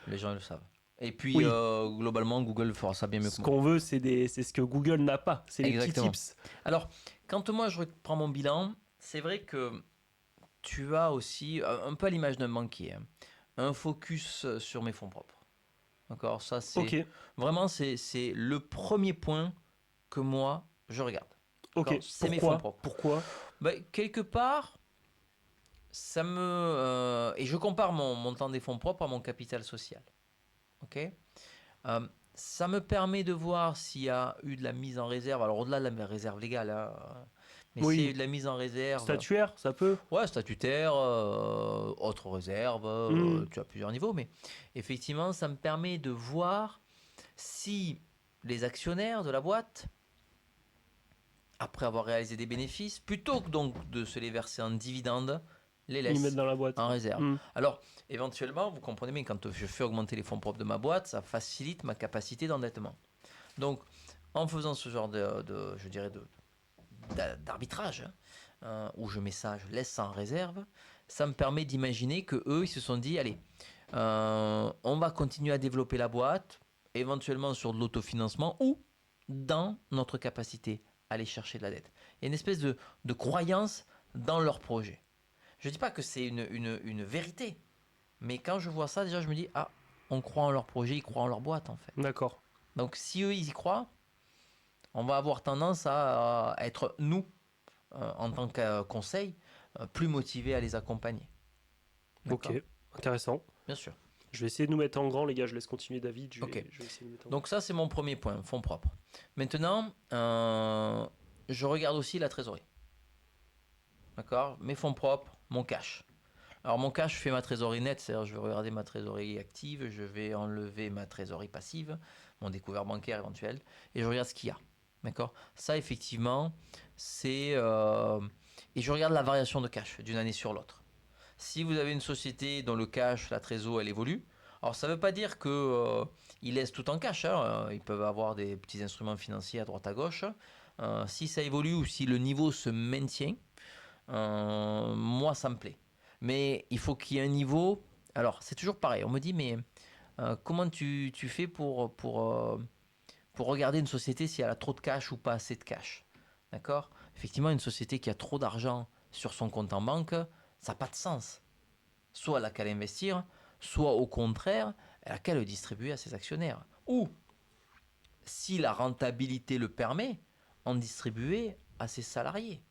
les gens le savent. Et puis, globalement, Google fera ça bien mieux que moi. Ce qu'on veut, c'est ce que Google n'a pas. C'est les petits tips. Alors, quand moi, je reprends mon bilan, c'est vrai que tu as aussi, un peu à l'image d'un banquier, un focus sur mes fonds propres. D'accord, ça c'est vraiment c'est le premier point que moi je regarde. Ok. C'est mes fonds propres. Pourquoi quelque part, ça me et je compare mon montant des fonds propres à mon capital social. Ok. Ça me permet de voir s'il y a eu de la mise en réserve. Alors au-delà de la réserve légale, mais s'il y a eu de la mise en réserve. Statuaire, ça peut. Ouais, statutaire, autre réserve, tu as plusieurs niveaux, mais effectivement, ça me permet de voir si les actionnaires de la boîte, après avoir réalisé des bénéfices, plutôt que donc de se les verser en dividendes, les laissent mettent dans la boîte. en réserve. Alors, éventuellement, vous comprenez bien, quand je fais augmenter les fonds propres de ma boîte, ça facilite ma capacité d'endettement. Donc, en faisant ce genre d'arbitrage, où je mets ça, je laisse ça en réserve, ça me permet d'imaginer que eux, ils se sont dit, allez, on va continuer à développer la boîte, éventuellement sur de l'autofinancement ou dans notre capacité à aller chercher de la dette. Il y a une espèce de croyance dans leur projet. Je ne dis pas que c'est une vérité, mais quand je vois ça, déjà, je me dis, on croit en leur projet, ils croient en leur boîte, en fait. D'accord. Donc, si eux, ils y croient, on va avoir tendance à être, nous, en tant que conseil, plus motivés à les accompagner. D'accord. Ok, intéressant. Bien sûr. Je vais essayer de nous mettre en grand, les gars. Je laisse continuer David. Je vais essayer de mettre en Donc ça, c'est mon premier point, fonds propres. Maintenant, je regarde aussi la trésorerie. D'accord. Mes fonds propres, mon cash. Alors mon cash, je fais ma trésorerie nette, c'est-à-dire je vais regarder ma trésorerie active, je vais enlever ma trésorerie passive, mon découvert bancaire éventuel, et je regarde ce qu'il y a. D'accord. Ça, effectivement, c'est... et je regarde la variation de cash d'une année sur l'autre. Si vous avez une société dont le cash, la trésor, elle évolue, alors ça ne veut pas dire qu'ils laissent tout en cash, hein. Ils peuvent avoir des petits instruments financiers à droite à gauche. Si ça évolue ou si le niveau se maintient, moi ça me plaît. Mais il faut qu'il y ait un niveau. Alors c'est toujours pareil, on me dit mais comment tu fais pour regarder une société si elle a trop de cash ou pas assez de cash. D'accord? Effectivement, une société qui a trop d'argent sur son compte en banque, ça n'a pas de sens. Soit elle a qu'à l'investir, soit au contraire, elle a qu'à le distribuer à ses actionnaires. Ou, si la rentabilité le permet, en distribuer à ses salariés.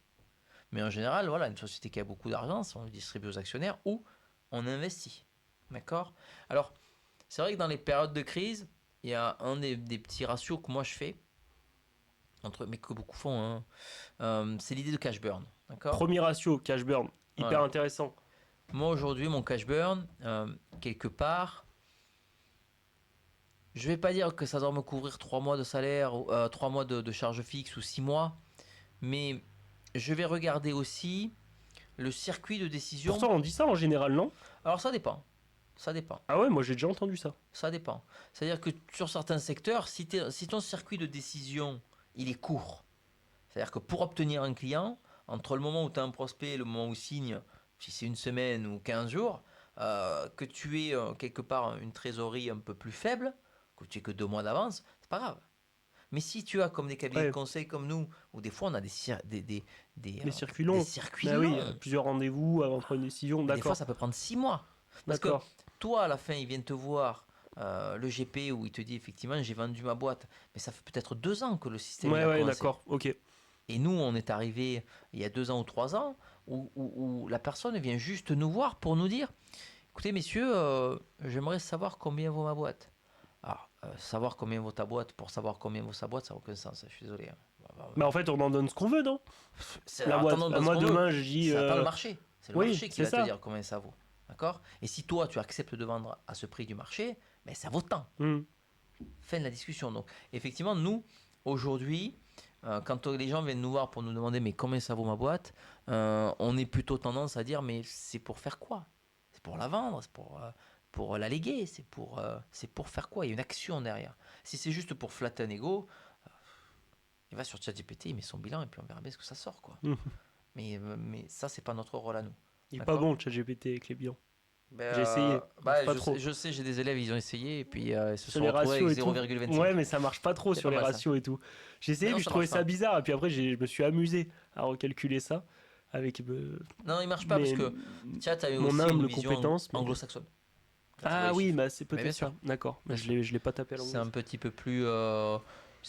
Mais en général, voilà, une société qui a beaucoup d'argent, on le distribue aux actionnaires ou on investit. D'accord? Alors, c'est vrai que dans les périodes de crise, il y a un des petits ratios que moi je fais, mais que beaucoup font, hein. C'est l'idée de cash burn. D'accord? Premier ratio, cash burn, hyper Voilà. intéressant. Moi aujourd'hui, mon cash burn, quelque part, je vais pas dire que ça doit me couvrir 3 mois de salaire, 3 mois de charge fixe ou 6 mois, mais je vais regarder aussi le circuit de décision. Pourtant, on dit ça en général, non? Alors ça dépend. Ça dépend. Ah ouais, moi j'ai déjà entendu ça. Ça dépend. C'est-à-dire que sur certains secteurs, si ton circuit de décision, il est court, c'est-à-dire que pour obtenir un client, entre le moment où tu as un prospect et le moment où il signe, si c'est une semaine ou 15 jours, que tu aies quelque part une trésorerie un peu plus faible, que tu aies que 2 mois d'avance, c'est pas grave. Mais si tu as comme des cabinets de conseil comme nous, où des fois on a des circuits longs. Des circuits bah oui, longs. plusieurs rendez-vous avant de prendre une décision, d'accord. Des fois ça peut prendre 6 mois. Parce que toi à la fin ils viennent te voir, le GP où il te dit effectivement j'ai vendu ma boîte, mais ça fait peut-être 2 ans que le système ouais, a commencé. d'accord, ok. Et nous, on est arrivé il y a 2 ans ou 3 ans où la personne vient juste nous voir pour nous dire écoutez, messieurs, j'aimerais savoir combien vaut ma boîte. Alors, savoir combien vaut ta boîte pour savoir combien vaut sa boîte, ça n'a aucun sens, je suis désolé. Mais en fait, on en donne ce qu'on veut, non? La boîte. Moi, demain, je dis. C'est pas le marché. C'est le marché qui va ça. te dire combien ça vaut. D'accord? Et si toi, tu acceptes de vendre à ce prix du marché, ben, ça vaut tant. Fin de la discussion. Donc, effectivement, nous, aujourd'hui, quand les gens viennent nous voir pour nous demander mais combien ça vaut ma boîte, on est plutôt tendance à dire mais c'est pour faire quoi? C'est pour la vendre, c'est pour la léguer, c'est pour faire quoi? Il y a une action derrière. Si c'est juste pour flatter un ego, il va sur ChatGPT, il met son bilan et puis on verra bien ce que ça sort, quoi. Mais ça, c'est pas notre rôle à nous. Il est pas bon ChatGPT avec les bilans. Ben, j'ai essayé. Pas trop. Je sais, j'ai des élèves, ils ont essayé et puis ils se sur sont les retrouvés ratios avec 0,25. Ouais, mais ça marche pas trop sur les ratios et tout. J'ai essayé, puis je trouvais ça bizarre. Et puis après, je me suis amusé à recalculer ça. Avec, non, il marche pas parce que Chat a eu mon aussi une humble vision compétence anglo-saxonne. Ah oui, bah c'est peut-être ça. D'accord. Je l'ai pas tapé à l'anglais. C'est un petit peu plus.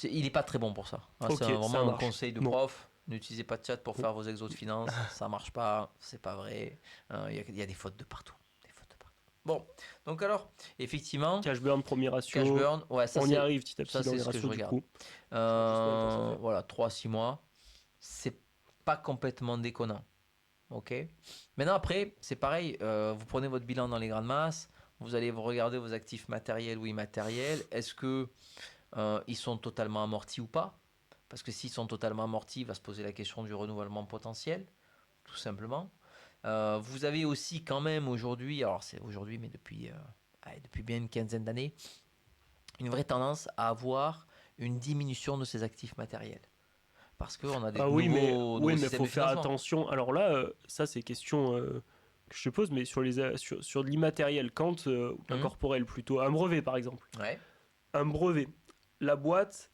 Il est pas très bon pour ça. C'est vraiment un conseil de prof. N'utilisez pas de Chat pour faire vos exos de finance. Ça marche pas. C'est pas vrai. Il y a des fautes de partout. Bon, donc alors, effectivement. Cash burn, premier ratio. Cash burn, ouais, ça, on y arrive petit à petit dans les ratios du coup. Voilà, 3-6 mois. C'est pas complètement déconnant. Ok. Maintenant, après, c'est pareil. Vous prenez votre bilan dans les grandes masses. Vous allez regarder vos actifs matériels ou immatériels. Est-ce que ils sont totalement amortis ou pas? Parce que s'ils sont totalement amortis, il va se poser la question du renouvellement potentiel, tout simplement. Vous avez aussi quand même aujourd'hui, alors c'est aujourd'hui, mais depuis bien une quinzaine d'années, une vraie tendance à avoir une diminution de ces actifs matériels. Parce qu'on a des nouveaux mais il faut faire attention. Alors là, ça c'est question que je te pose, mais sur de l'immatériel, quand un corporel plutôt, un brevet par exemple. Ouais. Un brevet, la boîte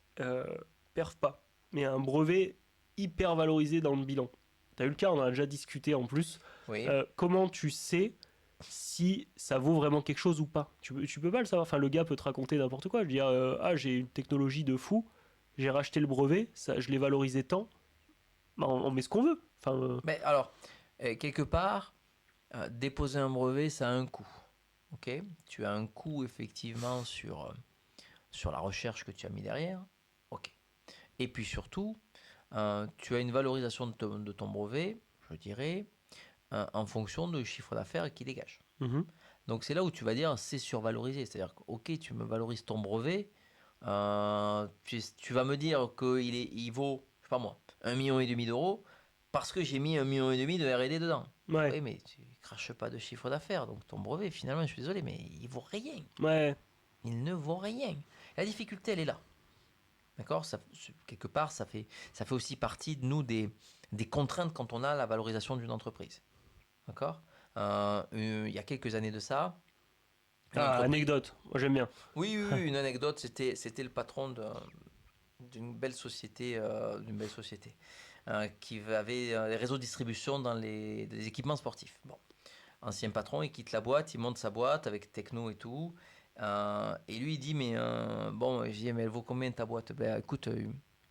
perf pas, mais un brevet hyper valorisé dans le bilan. Tu as eu le cas, on en a déjà discuté en plus. Oui. Comment tu sais si ça vaut vraiment quelque chose ou pas? Tu peux pas le savoir. Enfin, le gars peut te raconter n'importe quoi. Je veux dire, j'ai une technologie de fou, j'ai racheté le brevet, ça, je l'ai valorisé tant. Bah, on met ce qu'on veut. Enfin, Mais alors, quelque part, déposer un brevet, ça a un coût. Ok? Tu as un coût effectivement sur la recherche que tu as mis derrière. Ok. Et puis surtout, tu as une valorisation de ton brevet, je dirais, en fonction du chiffre d'affaires qu'il dégage. Donc c'est là où tu vas dire c'est survalorisé. C'est-à-dire que ok, tu me valorises ton brevet, tu vas me dire qu'il vaut, je sais pas moi, 1,5 million d'euros, parce que j'ai mis 1,5 million de R&D dedans. Ouais. Oui, mais tu craches pas de chiffre d'affaires, donc ton brevet, finalement, je suis désolé, mais il vaut rien. Ouais. Il ne vaut rien. La difficulté, elle est là. D'accord? Quelque part, ça fait aussi partie de nous des contraintes quand on a la valorisation d'une entreprise. D'accord? Il y a quelques années de ça, Anecdote, moi j'aime bien. Oui, oui, oui, une anecdote, c'était le patron d'une belle société, qui avait des réseaux de distribution dans des équipements sportifs. Bon, ancien patron, il quitte la boîte, il monte sa boîte avec techno et tout. Et lui, il dit, mais bon, j'ai dit, mais elle vaut combien ta boîte? Ben écoute,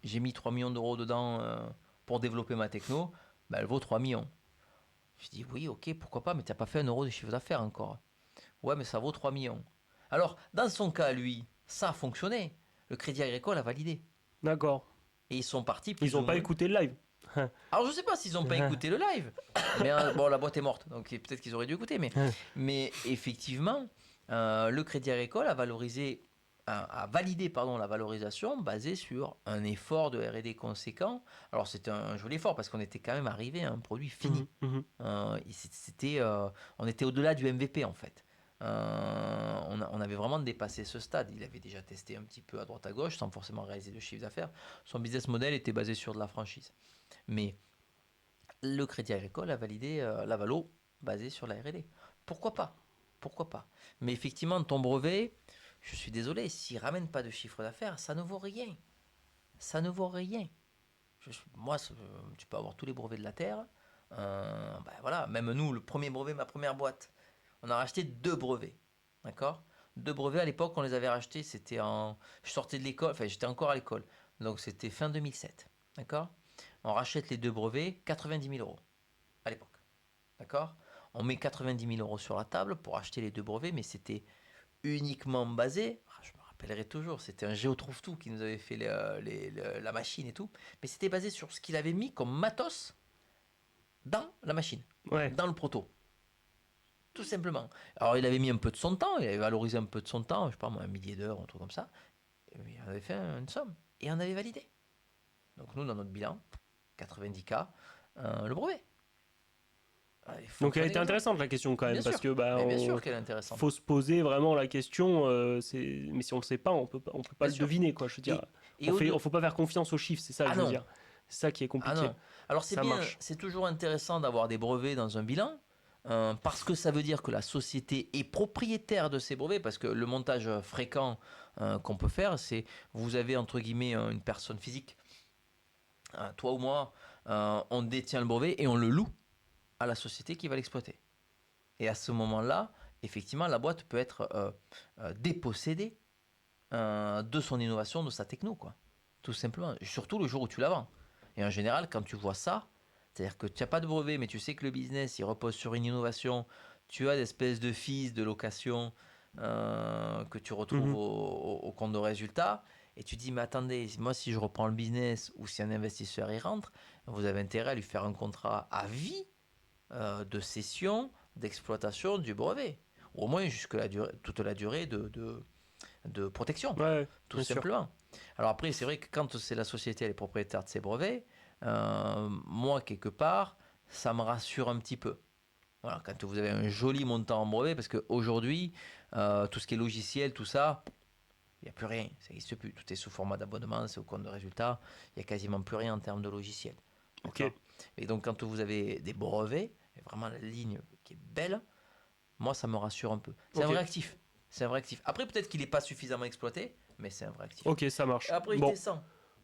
j'ai mis 3 millions d'euros dedans pour développer ma techno. Ben, elle vaut 3 millions. Je dis, oui, ok, pourquoi pas, mais tu n'as pas fait 1 euro de chiffre d'affaires encore. Ouais, mais ça vaut 3 millions. Alors, dans son cas, lui, ça a fonctionné. Le Crédit Agricole a validé. D'accord. Et ils sont partis Ils n'ont pas écouté le live. Alors, je ne sais pas s'ils n'ont pas écouté le live. Mais bon, la boîte est morte, donc peut-être qu'ils auraient dû écouter. Mais effectivement, le Crédit Agricole a validé la valorisation basée sur un effort de R&D conséquent. Alors, c'était un joli effort parce qu'on était quand même arrivé à un produit fini. On était au-delà du MVP, en fait. On avait vraiment dépassé ce stade. Il avait déjà testé un petit peu à droite à gauche sans forcément réaliser de chiffre d'affaires. Son business model était basé sur de la franchise. Mais le Crédit Agricole a validé la valo basée sur la R&D. Pourquoi pas? Pourquoi pas? Mais effectivement, ton brevet, je suis désolé, s'il ne ramène pas de chiffre d'affaires, ça ne vaut rien. Ça ne vaut rien. Moi, tu peux avoir tous les brevets de la Terre. Voilà, même nous, le premier brevet, ma première boîte, on a racheté 2 brevets. D'accord? 2 brevets, à l'époque, on les avait rachetés, je sortais de l'école, enfin, j'étais encore à l'école. Donc, c'était fin 2007. D'accord? On rachète les 2 brevets, 90 000 euros à l'époque. D'accord? On met 90 000 euros sur la table pour acheter les 2 brevets, mais c'était uniquement basé, je me rappellerai toujours, c'était un Géotrouve-Tout qui nous avait fait la machine et tout, mais c'était basé sur ce qu'il avait mis comme matos dans la machine, dans le proto. Tout simplement. Alors il avait mis un peu de son temps, il avait valorisé un peu de son temps, je sais pas moi, 1 millier d'heures, un truc comme ça, et on avait fait une somme, et on avait validé. Donc nous, dans notre bilan, 90K, le brevet. Donc elle était intéressante la question quand même, parce que bien sûr qu'elle est intéressante. Faut se poser vraiment la question, mais si on le sait pas, on peut pas le deviner, quoi. Je veux dire, faut pas faire confiance aux chiffres, c'est ça que je veux dire. C'est ça qui est compliqué. Alors c'est toujours intéressant d'avoir des brevets dans un bilan, parce que ça veut dire que la société est propriétaire de ces brevets, parce que le montage fréquent qu'on peut faire, c'est vous avez entre guillemets une personne physique, toi ou moi, on détient le brevet et on le loue à la société qui va l'exploiter. Et à ce moment-là, effectivement, la boîte peut être dépossédée de son innovation, de sa techno, quoi. Tout simplement. Surtout le jour où tu la vends. Et en général, quand tu vois ça, c'est-à-dire que tu n'as pas de brevet, mais tu sais que le business, il repose sur une innovation, tu as des espèces de fees de location que tu retrouves au compte de résultat, et tu dis, mais attendez, moi, si je reprends le business ou si un investisseur y rentre, vous avez intérêt à lui faire un contrat à vie de cession, d'exploitation du brevet. Ou au moins jusque toute la durée de protection, tout simplement. Sûr. Alors après, c'est vrai que quand c'est la société, elle est propriétaire de ses brevets, moi, quelque part, ça me rassure un petit peu. Voilà, quand vous avez un joli montant en brevet, parce qu'aujourd'hui, tout ce qui est logiciel, tout ça, il n'y a plus rien, ça n'existe plus. Tout est sous format d'abonnement, c'est au compte de résultat, il n'y a quasiment plus rien en termes de logiciel. Ok. Et donc, quand vous avez des brevets, et vraiment la ligne qui est belle, moi, ça me rassure un peu. C'est un vrai actif. C'est un vrai actif. Après, peut-être qu'il n'est pas suffisamment exploité, mais c'est un vrai actif. Ok, ça marche. Et après, il descend.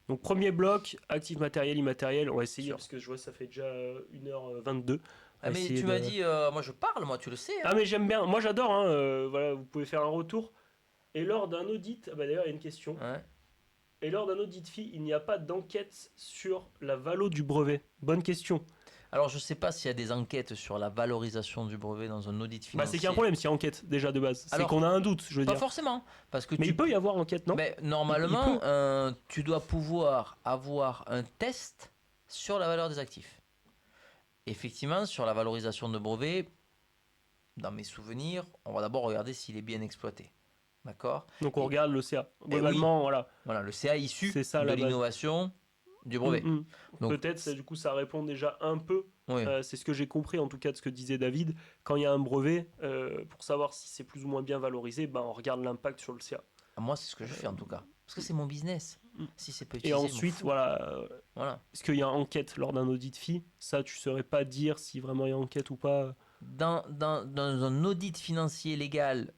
Donc, premier bloc, actif matériel, immatériel. On va essayer, parce que je vois que ça fait déjà 1h22. Ah, mais tu m'as dit, moi je parle, moi tu le sais. Hein. Ah, mais j'aime bien. Moi, j'adore. Voilà, vous pouvez faire un retour. Et lors d'un audit, d'ailleurs, il y a une question. Ouais. Et lors d'un audit FI, il n'y a pas d'enquête sur la valo du brevet. Bonne question. Alors, je ne sais pas s'il y a des enquêtes sur la valorisation du brevet dans un audit financier. C'est qu'il y a un problème s'il y a enquête, déjà, de base. C'est qu'on a un doute, je veux dire. Pas forcément. Parce que mais il peut y avoir enquête, non? Normalement, tu dois pouvoir avoir un test sur la valeur des actifs. Effectivement, sur la valorisation de brevet, dans mes souvenirs, on va d'abord regarder s'il est bien exploité. D'accord? Donc on regarde le CA. Globalement, voilà. Le CA issu de l'innovation, du brevet. Donc, Peut-être, du coup, ça répond déjà un peu. oui. C'est ce que j'ai compris, en tout cas, de ce que disait David. Quand il y a un brevet, pour savoir si c'est plus ou moins bien valorisé, ben, on regarde l'impact sur le CA. Moi, c'est ce que je fais en tout cas. Parce que c'est mon business. Mm. Si c'est pas Et utilisé, je m'en ensuite, fous. voilà, Voilà. est-ce qu'il y a enquête lors d'un audit FI? Ça, tu saurais pas dire si vraiment il y a enquête ou pas. Dans un audit financier légal,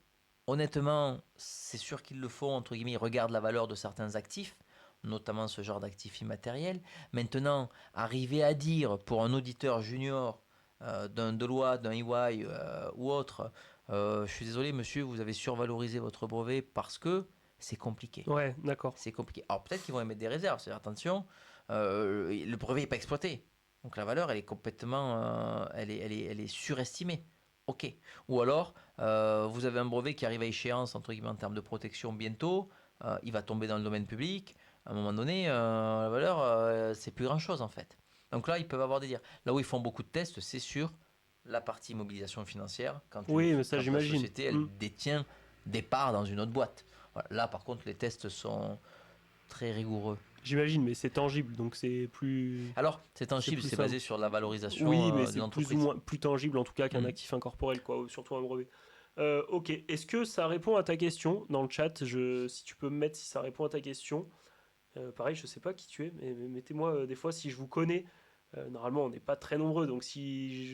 honnêtement, c'est sûr qu'ils le font, entre guillemets, ils regardent la valeur de certains actifs, notamment ce genre d'actifs immatériels. Maintenant, arriver à dire pour un auditeur junior d'un Deloitte, d'un EY ou autre, je suis désolé monsieur, vous avez survalorisé votre brevet parce que c'est compliqué. Ouais, d'accord. C'est compliqué. Alors peut-être qu'ils vont émettre des réserves, c'est-à-dire attention, le brevet n'est pas exploité. Donc la valeur, elle est complètement, elle est surestimée. Ok. Ou alors, vous avez un brevet qui arrive à échéance, entre guillemets, en termes de protection bientôt, il va tomber dans le domaine public, à un moment donné, la valeur, c'est plus grand-chose en fait. Donc là, ils peuvent avoir des dires. Là où ils font beaucoup de tests, c'est sur la partie immobilisation financière, Oui, mais ça, quand la j'imagine. société, elle détient des parts dans une autre boîte. Voilà. Là, par contre, les tests sont très rigoureux. J'imagine, mais c'est tangible, donc c'est plus. Alors, c'est tangible, plus c'est simple. basé sur la valorisation Oui, mais de c'est plus ou l'entreprise. moins plus tangible en tout cas qu'un Mm. actif incorporel, quoi, surtout un brevet. Ok, est-ce que ça répond à ta question dans le chat? Si tu peux me mettre si ça répond à ta question. Pareil, je sais pas qui tu es, mais mettez-moi des fois si je vous connais. Normalement, on n'est pas très nombreux, donc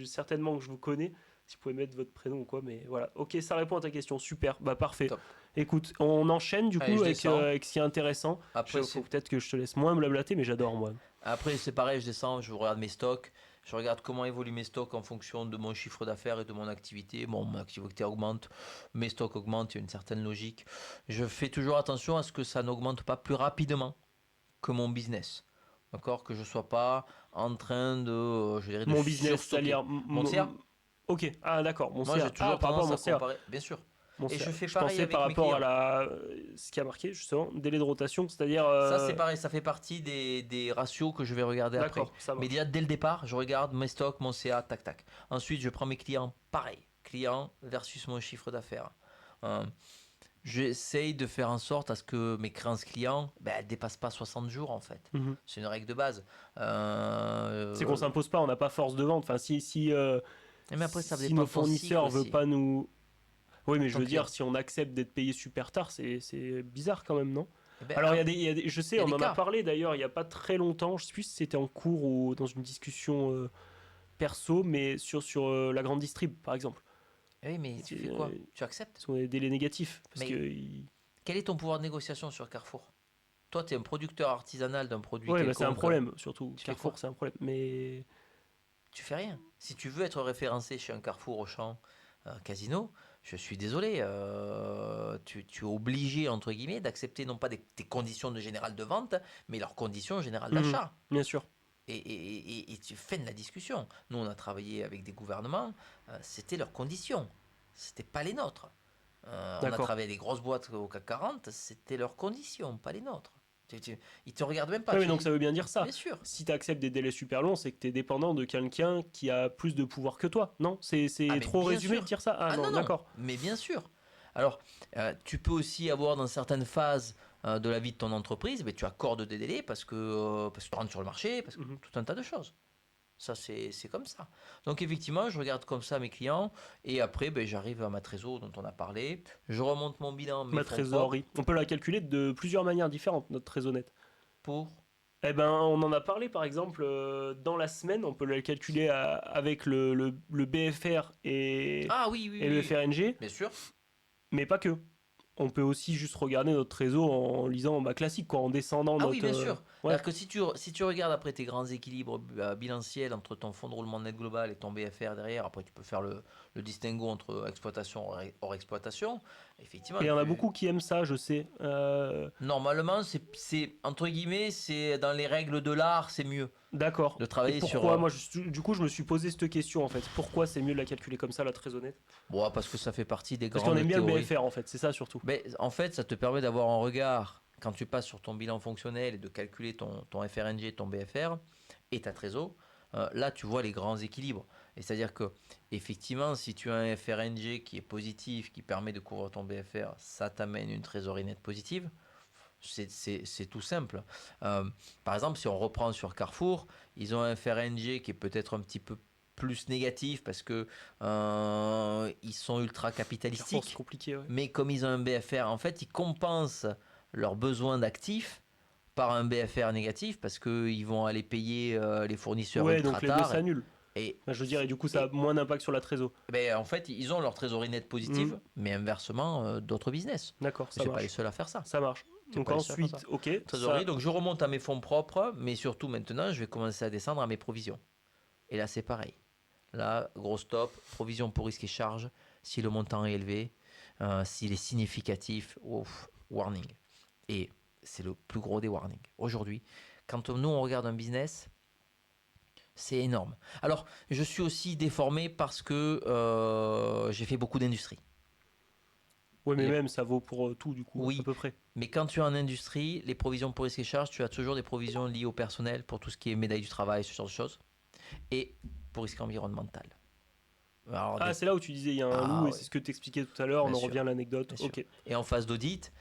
certainement que je vous connais, si vous pouvez mettre votre prénom ou quoi, mais voilà. Ok, ça répond à ta question, super, bah parfait. Top. Écoute, on enchaîne du Allez, coup je descends. avec ce qui est intéressant. Après, Faut peut-être que je te laisse moins me blablater, mais j'adore moi. Après, c'est pareil, je descends, je regarde mes stocks. Je regarde comment évoluent mes stocks en fonction de mon chiffre d'affaires et de mon activité. Bon, mon activité augmente, mes stocks augmentent, il y a une certaine logique. Je fais toujours attention à ce que ça n'augmente pas plus rapidement que mon business. D'accord. Que je ne sois pas en train de, je dirais, de Mon business, surstocker. c'est-à-dire. Mon CA. Ok, ah d'accord, mon Moi, CA. j'ai Ah, toujours par rapport à tendance mon à CA. comparer, bien sûr. Mon Et CA. je fais Je pareil pensais par avec mes rapport à clients. ce qui a marqué, justement, délai de rotation, c'est-à-dire. Ça, c'est pareil, ça fait partie des ratios que je vais regarder après. D'accord, ça Mais marche. déjà, dès le départ, je regarde mes stocks, mon CA, tac, tac. Ensuite, je prends mes clients, pareil. Client versus mon chiffre d'affaires. Euh, J'essaye de faire en sorte à ce que mes créances clients ne dépassent pas 60 jours, en fait. Mhm. C'est une règle de base. C'est qu'on s'impose pas, on n'a pas force de vente. Enfin, Mais après, ça si dépend nos de ton cycle fournisseurs veulent aussi. pas nous. Oui, mais je Ton veux client. dire, si on accepte d'être payé super tard, c'est bizarre quand même, non? Eh ben, Alors, alors, je il sais, y a on des en a cas. parlé d'ailleurs il y a pas très longtemps. Je sais plus si c'était en cours ou dans une discussion perso, mais sur la grande distrib, par exemple. Eh oui, mais tu fais quoi? Tu acceptes? Parce qu'on a des délais négatifs. Parce que. Mais quel est ton pouvoir de négociation sur Carrefour? Toi, tu es un producteur artisanal d'un produit Ouais, bah, c'est un quelconque. problème, surtout. Tu fais Carrefour, quoi? c'est un problème. Mais. Tu fais rien. Si tu veux être référencé chez un Carrefour, Auchan, Casino, je suis désolé, tu es obligé, entre guillemets, d'accepter non pas tes conditions de générale de vente, mais leurs conditions générales Mhm, d'achat. bien sûr. Et tu fais de la discussion. Nous, on a travaillé avec des gouvernements, c'était leurs conditions, c'était pas les nôtres. On a D'accord. travaillé avec des grosses boîtes au CAC 40, c'était leurs conditions, pas les nôtres. Ils te regardent même pas. Ouais, mais donc ça veut bien dire ça. Bien sûr. Si tu acceptes des délais super longs, c'est que tu es dépendant de quelqu'un qui a plus de pouvoir que toi. Non? C'est Ah, mais trop bien résumé sûr. de dire ça? Ah Ah non, non, non, d'accord. mais bien sûr. Alors, tu peux aussi avoir dans certaines phases de la vie de ton entreprise, mais tu accordes des délais parce que tu rentres sur le marché, parce que Mhm. tout un tas de choses. Ça, c'est comme ça. Donc, effectivement, je regarde comme ça mes clients et après, ben, j'arrive à ma trésor dont on a parlé. Je remonte mon bilan, mes Ma fonds propres trésorerie. On peut la calculer de plusieurs manières différentes, notre trésorerie. pour. Eh ben, on en a parlé par exemple dans la semaine, on peut la calculer avec le BFR Ah oui, oui, et le oui, oui. FRNG, Bien sûr. mais pas que. On peut aussi juste regarder notre réseau en lisant bah, classique, quoi, en descendant Ah oui, notre. bien sûr. Ouais, C'est-à-dire que si tu regardes après tes grands équilibres bilanciels entre ton fonds de roulement net global et ton BFR derrière, après tu peux faire le distinguo entre exploitation hors exploitation. et Effectivement, il y en a beaucoup qui aiment ça, je sais. normalement, entre guillemets, c'est dans les règles de l'art, c'est mieux D'accord. de Et travailler sur. pourquoi moi, du coup, je me suis posé cette question en fait. Pourquoi c'est mieux de la calculer comme ça, la très honnête? Bon, parce que ça fait partie des Parce qu'on grandes aime bien le théories. BFR en fait, c'est ça surtout. Mais en fait, ça te permet d'avoir un regard quand tu passes sur ton bilan fonctionnel et de calculer ton FRNG, ton BFR et ta trésor. Là, tu vois les grands équilibres. Et c'est-à-dire que, effectivement, si tu as un FRNG qui est positif, qui permet de couvrir ton BFR, ça t'amène une trésorerie nette positive. C'est tout simple. Par exemple, si on reprend sur Carrefour, ils ont un FRNG qui est peut-être un petit peu plus négatif parce que ils sont ultra Carrefour, capitalistiques. c'est compliqué, ouais. Mais comme ils ont un BFR, en fait, ils compensent leurs besoins d'actifs par un BFR négatif parce qu'ils vont aller payer les fournisseurs Ouais, ultra donc les deux tard. s'annulent. Et, Enfin, je veux dire, et du coup, ça a moins d'impact sur la trésor. ben, en fait, ils ont leur trésorerie nette positive, mais inversement, d'autres business. D'accord, Je ça ne suis pas les marche. seuls à faire ça. Ça marche. C'est Donc pas les seuls à faire ensuite, ça. ok, Trésorerie, ça... donc je remonte à mes fonds propres, mais surtout maintenant, je vais commencer à descendre à mes provisions. Et là, c'est pareil. Là, gros stop, provision pour risque et charge. Si le montant est élevé, s'il est significatif, ouf, warning. Et c'est le plus gros des warnings. Aujourd'hui, quand nous, on regarde un business, c'est énorme. Alors, je suis aussi déformé parce que j'ai fait beaucoup d'industrie. Ouais, mais même, ça vaut pour tout, du coup, Oui, à peu près. mais quand tu es en industrie, les provisions pour risque et charges, tu as toujours des provisions liées au personnel pour tout ce qui est médaille du travail, ce genre de choses. Et pour risque environnemental. Alors, Ah, c'est là où tu disais il y a un loup, et ouais, c'est ce que tu expliquais tout à l'heure, on bien en sûr, revient à l'anecdote. bien sûr. Ok. Et en phase d'audit,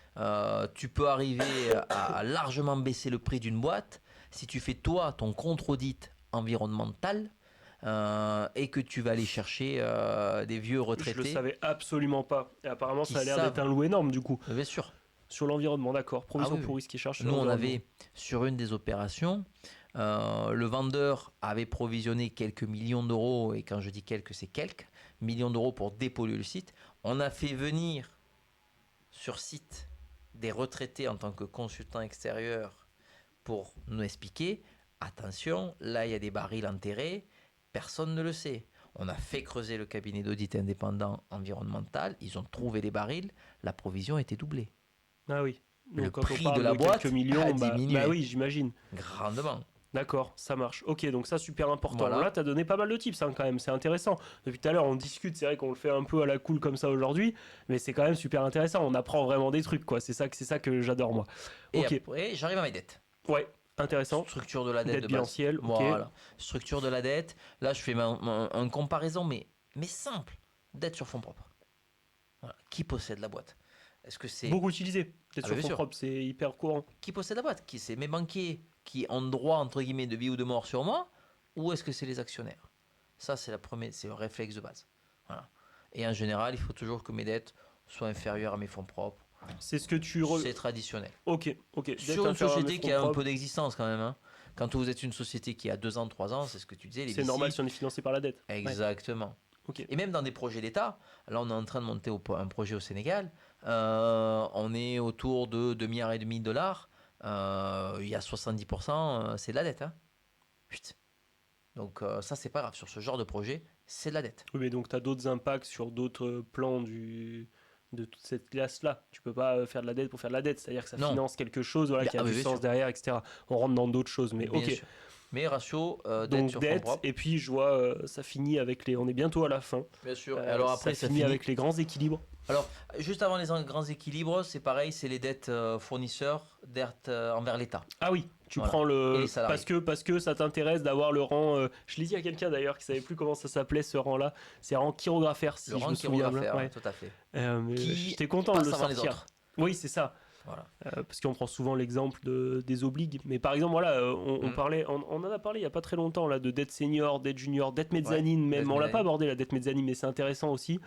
tu peux arriver à largement baisser le prix d'une boîte si tu fais toi ton contre-audit environnemental et que tu vas aller chercher des vieux Je le retraités savais absolument pas. Et apparemment, qui ça a l'air d'être savent, un loup énorme, du coup. bien sûr. Sur l'environnement, d'accord. Ah Provision oui, pour oui. risque et charge sur Nous, on l'environnement. avait, sur une des opérations, le vendeur avait provisionné quelques millions d'euros, et quand je dis quelques, c'est quelques millions d'euros pour dépolluer le site. On a fait venir sur site des retraités en tant que consultants extérieurs pour nous expliquer, attention, là il y a des barils enterrés, personne ne le sait. On a fait creuser le cabinet d'audit indépendant environnemental, ils ont trouvé les barils, la provision était doublée. Ah oui. Le Donc quand on prix de parle la de quelques boîte a millions, bah diminué oui, j'imagine. grandement. D'accord, ça marche. Ok, donc ça, super important. Là, Voilà. tu as donné pas mal de tips hein, quand même, c'est intéressant. Depuis tout à l'heure, on discute, c'est vrai qu'on le fait un peu à la cool comme ça aujourd'hui, mais c'est quand même super intéressant. On apprend vraiment des trucs, quoi. C'est ça que j'adore, moi. Et Ok, après, j'arrive à mes dettes. ouais, intéressant. Structure de la dette Dette de base. bilancielle, ok. Voilà. Structure de la dette. Là, je fais une comparaison, mais simple. Dette sur fonds propres. Voilà. Qui possède la boîte? Est-ce que c'est... Beaucoup utilisé. Peut-être Ah, sur bien fonds sûr. propres, c'est hyper courant. Qui possède la boîte? Qui c'est mes banquiers qui ont droit, entre guillemets, de vie ou de mort sur moi? Ou est-ce que c'est les actionnaires? Ça, c'est un réflexe de base. Voilà. Et en général, il faut toujours que mes dettes soient inférieures à mes fonds propres. C'est ce que tu... C'est traditionnel. Ok, ok. Dette Sur une inférieure à mes société qui fonds a un propres, peu d'existence quand même. Hein. Quand vous êtes une société qui a 2 ans, 3 ans, c'est ce que tu disais, les c'est VC. normal si on est financé par la dette. Ouais, Exactement. ok. Et même dans des projets d'État, là on est en train de monter un projet au Sénégal, on est autour de 2,5 milliards de dollars, il y a 70%, c'est de la dette. Hein. Putain. Donc ça c'est pas grave, sur ce genre de projet, c'est de la dette. Oui, mais donc tu as d'autres impacts sur d'autres plans de toute cette classe-là. Tu peux pas faire de la dette pour faire de la dette. C'est-à-dire que ça Non. finance quelque chose voilà, qui a Ah oui, du bien sens sûr. derrière, etc. On rentre dans d'autres choses. Mais Bien ok. sûr. Mais ratio dette Donc sur fonds dette, propres. et puis je vois, ça finit avec les... On est bientôt à la fin. Bien sûr. Et alors après ça finit avec les grands équilibres. Alors, juste avant les grands équilibres, c'est pareil, c'est les dettes fournisseurs, dettes envers l'État. Ah oui, tu Voilà. prends Et le... les salariés. Parce que ça t'intéresse d'avoir le rang... Je l'ai dit à quelqu'un d'ailleurs qui savait plus comment ça s'appelait ce rang-là. C'est rang chirographère, si Le je rang me souviens bien. chirographère, Ouais. tout à fait. Mais Qui j'étais content de passe le avant les sortir. autres. Oui, c'est ça. Voilà. Parce qu'on prend souvent l'exemple des obligues. Mais par exemple, voilà, on parlait, on en a parlé il n'y a pas très longtemps là, de dette senior, dette junior, dette mezzanine même. dette On l'a mezzanine. pas abordé la dette mezzanine, mais c'est intéressant aussi.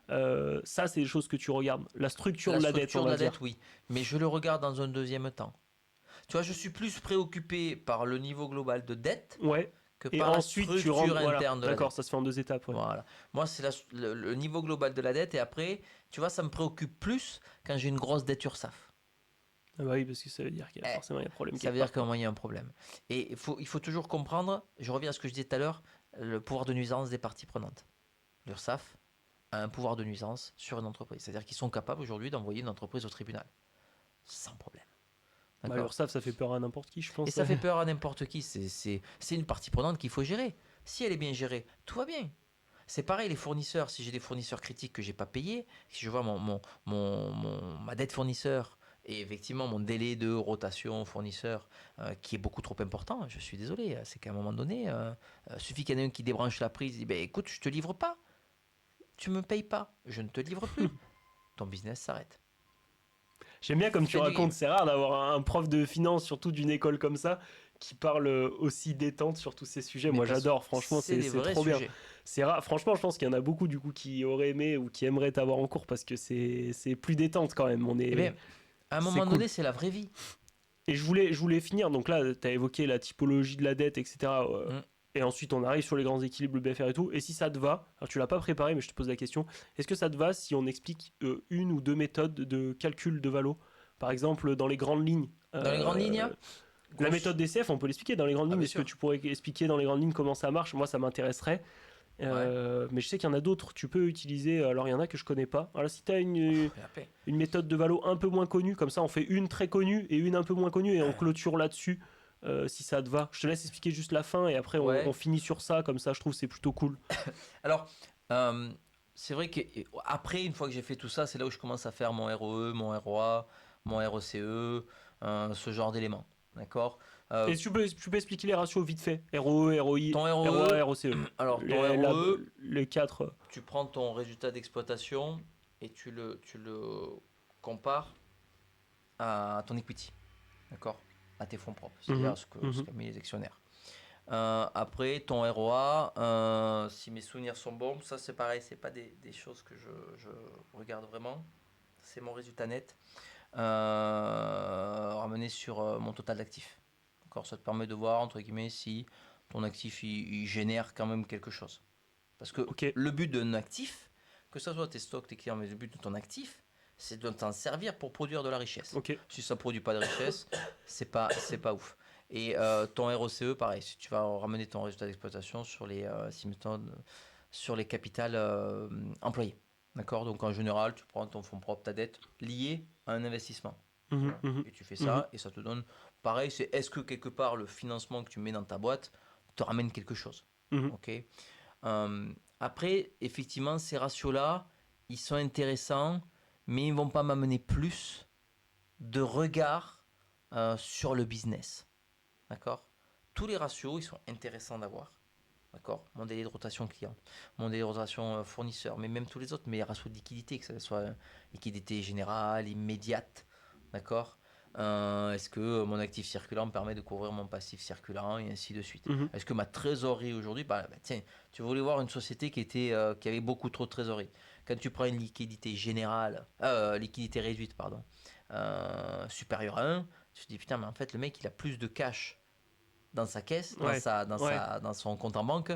Ça, c'est des choses que tu regardes. La structure de la dette, on structure de va la dire. dette, oui. Mais je le regarde dans un deuxième temps. Tu vois, je suis plus préoccupé par le niveau global de dette Ouais. que Et par la ensuite, tu structure rentres. Voilà. interne de la D'accord, dette. ça se fait en deux étapes. Ouais. Voilà. Moi, c'est le niveau global de la dette. Et après, tu vois, ça me préoccupe plus quand j'ai une grosse dette URSSAF. Ah bah oui, parce que ça veut dire qu'il y a forcément il y a un problème. Ça veut dire qu'à un moment, il y a un problème. Et il faut toujours comprendre, je reviens à ce que je disais tout à l'heure, le pouvoir de nuisance des parties prenantes. L'URSSAF a un pouvoir de nuisance sur une entreprise. C'est-à-dire qu'ils sont capables aujourd'hui d'envoyer une entreprise au tribunal. Sans problème. Bah, D'accord. l'URSSAF, ça fait peur à n'importe qui, je pense. Et ça fait peur à n'importe qui. C'est une partie prenante qu'il faut gérer. Si elle est bien gérée, tout va bien. C'est pareil, les fournisseurs. Si j'ai des fournisseurs critiques que j'ai pas payés, si je vois ma dette fournisseur et effectivement mon délai de rotation fournisseur qui est beaucoup trop important, je suis désolé. C'est qu'à un moment donné, suffit qu'il y en ait un qui débranche la prise, il dit ben, écoute, je te livre pas. Tu me payes pas, je ne te livre plus. Ton business s'arrête. J'aime bien comme tu racontes, c'est rare d'avoir un prof de finance, surtout d'une école comme ça, qui parle aussi détente sur tous ces sujets. Moi j'adore, franchement c'est trop bien. C'est rare, franchement je pense qu'il y en a beaucoup du coup qui auraient aimé ou qui aimeraient t'avoir en cours parce que c'est plus détente quand même. À un moment donné c'est la vraie vie. Et je voulais finir, donc là tu as évoqué la typologie de la dette, etc. Et ensuite on arrive sur les grands équilibres, le BFR et tout. Et si ça te va, alors tu l'as pas préparé mais je te pose la question, est-ce que ça te va si on explique une ou deux méthodes de calcul de valo? Par exemple dans les grandes lignes. Dans les grandes lignes la méthode DCF, on peut l'expliquer dans les grandes lignes. Est-ce que tu pourrais expliquer dans les grandes lignes comment ça marche? Moi, ça m'intéresserait. Mais je sais qu'il y en a d'autres. Tu peux utiliser. Alors, il y en a que je connais pas. Alors, si tu as une méthode de valo un peu moins connue, comme ça, on fait une très connue et une un peu moins connue et on clôture là-dessus. Si ça te va. Je te laisse expliquer juste la fin et après, on finit sur ça. Comme ça, je trouve que c'est plutôt cool. Alors, c'est vrai qu'après, une fois que j'ai fait tout ça, c'est là où je commence à faire mon ROE, mon ROA, mon ROCE, ce genre d'éléments. D'accord. Et tu peux expliquer les ratios vite fait? ROE, ROI, ton ROE, ROA, ROCE. Alors, ton ROE, les 4. Tu prends ton résultat d'exploitation et tu le compares à ton equity. D'accord. À tes fonds propres. C'est-à-dire ce qu'a mis les actionnaires. Après, ton ROA, si mes souvenirs sont bons, ça c'est pareil, c'est pas des choses que je regarde vraiment. C'est mon résultat net. Ramené sur mon total d'actifs. D'accord, ça te permet de voir entre guillemets si ton actif il génère quand même quelque chose. Parce que le but d'un actif, que ce soit tes stocks, tes clients, mais le but de ton actif, c'est de t'en servir pour produire de la richesse. Si ça ne produit pas de richesse, c'est pas ouf. Et ton ROCE, pareil, si tu vas ramener ton résultat d'exploitation sur les sur les capitales employés. D'accord. Donc en général, tu prends ton fonds propre, ta dette liée à un investissement. Et tu fais ça et ça te donne. Pareil, c'est est-ce que quelque part le financement que tu mets dans ta boîte te ramène quelque chose. Ok. Après, effectivement, ces ratios-là, ils sont intéressants, mais ils ne vont pas m'amener plus de regard sur le business. D'accord. Tous les ratios, ils sont intéressants d'avoir. D'accord. Mon délai de rotation client, mon délai de rotation fournisseur, mais même tous les autres, mais les ratios de liquidité, que ce soit liquidité générale, immédiate. D'accord. Est-ce que mon actif circulant me permet de couvrir mon passif circulant et ainsi de suite. Est-ce que ma trésorerie aujourd'hui, tiens, tu voulais voir une société qui avait beaucoup trop de trésorerie. Quand tu prends une liquidité générale, liquidité réduite, pardon, supérieure à 1, tu te dis putain, mais en fait le mec il a plus de cash dans sa caisse, dans son compte en banque,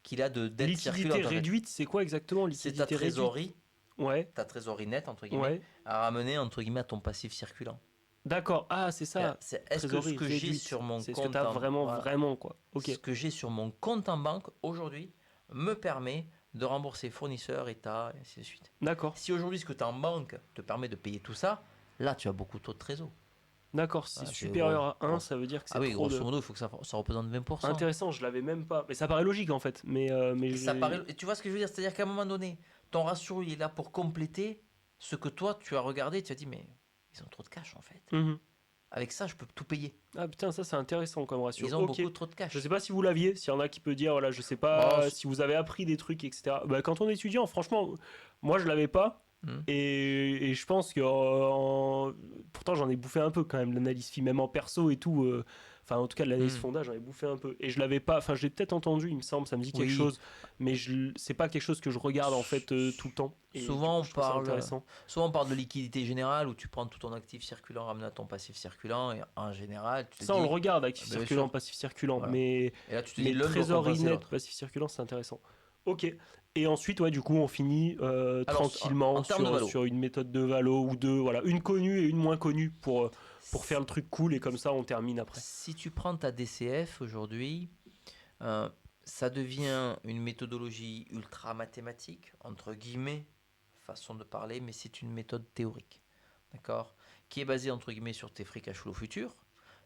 qu'il a de dette circulante. Liquidité réduite, c'est quoi exactement liquidité C'est ta trésorerie, réduite ta trésorerie nette, entre guillemets, à ramener, entre guillemets, à ton passif circulant. D'accord, c'est ça. Est-ce que ce que j'ai sur mon compte c'est ce que tu as vraiment quoi. Ce que j'ai sur mon compte en banque aujourd'hui me permet de rembourser fournisseurs, État, et ainsi de suite. D'accord. Si aujourd'hui ce que tu as en banque te permet de payer tout ça, là tu as beaucoup trop de trésor. D'accord, si supérieur à 1, ça veut dire que c'est trop grosso modo, il faut que ça représente 20%. Intéressant, je l'avais même pas. Mais ça paraît logique en fait. Mais et tu vois ce que je veux dire? C'est-à-dire qu'à un moment donné, ton ratio il est là pour compléter ce que toi tu as regardé, tu as dit mais ils ont trop de cash en fait. Avec ça, je peux tout payer. Ah putain, ça c'est intéressant comme ratio. Ils ont beaucoup trop de cash. Je sais pas si vous l'aviez, s'il y en a qui peut dire, voilà, je sais pas si vous avez appris des trucs, etc. Quand on est étudiant, franchement, moi je l'avais pas. Et je pense que pourtant j'en ai bouffé un peu quand même, l'analyse FI, même en perso et tout. Enfin, en tout cas, de l'analyse fonda, j'en ai bouffé un peu. Et je l'avais pas, enfin, je l'ai peut-être entendu, il me semble, ça me dit quelque chose, mais c'est pas quelque chose que je regarde en fait tout le temps. Et souvent, on parle de liquidité générale où tu prends tout ton actif circulant, ramené à ton passif circulant, et en général, on le regarde, actif circulant, passif circulant, voilà. Mais et là, tu te dis trésorerie nette, passif circulant, c'est intéressant. Ok. Et ensuite, du coup, on finit tranquillement sur une méthode de valo ou deux, voilà, une connue et une moins connue pour faire le truc cool et comme ça, on termine après. Si tu prends ta DCF aujourd'hui, ça devient une méthodologie ultra mathématique, entre guillemets, façon de parler, mais c'est une méthode théorique, d'accord, qui est basée, entre guillemets, sur tes free cash flow futurs,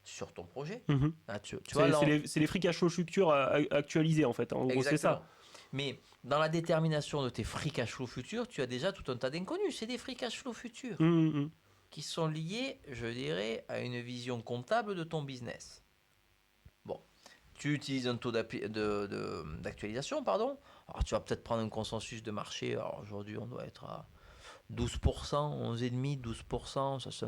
sur ton projet. Là, tu vois, c'est les free cash flow futurs actualisés, en fait. En gros, c'est ça. Mais dans la détermination de tes free cash flow futurs, tu as déjà tout un tas d'inconnus. C'est des free cash flow futurs qui sont liés, je dirais, à une vision comptable de ton business. Bon, tu utilises un taux d'actualisation, pardon. Alors, tu vas peut-être prendre un consensus de marché. Alors, aujourd'hui, on doit être à 12%, 11,5%, 12%, ça c'est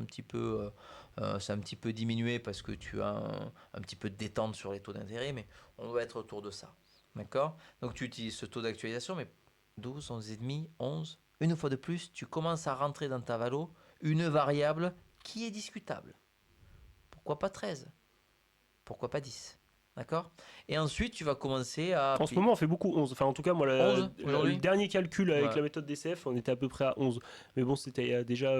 un petit peu diminué parce que tu as un petit peu de détente sur les taux d'intérêt, mais on doit être autour de ça. D'accord? Donc tu utilises ce taux d'actualisation, mais 12, 11,5, 11. Une fois de plus, tu commences à rentrer dans ta valo une variable qui est discutable. Pourquoi pas 13? Pourquoi pas 10? D'accord? Et ensuite, tu vas commencer à... En ce moment, on fait beaucoup 11. Enfin, en tout cas, moi, 11 le aujourd'hui? dernier calcul avec Ouais. la méthode DCF, on était à peu près à 11. Mais bon, c'était déjà.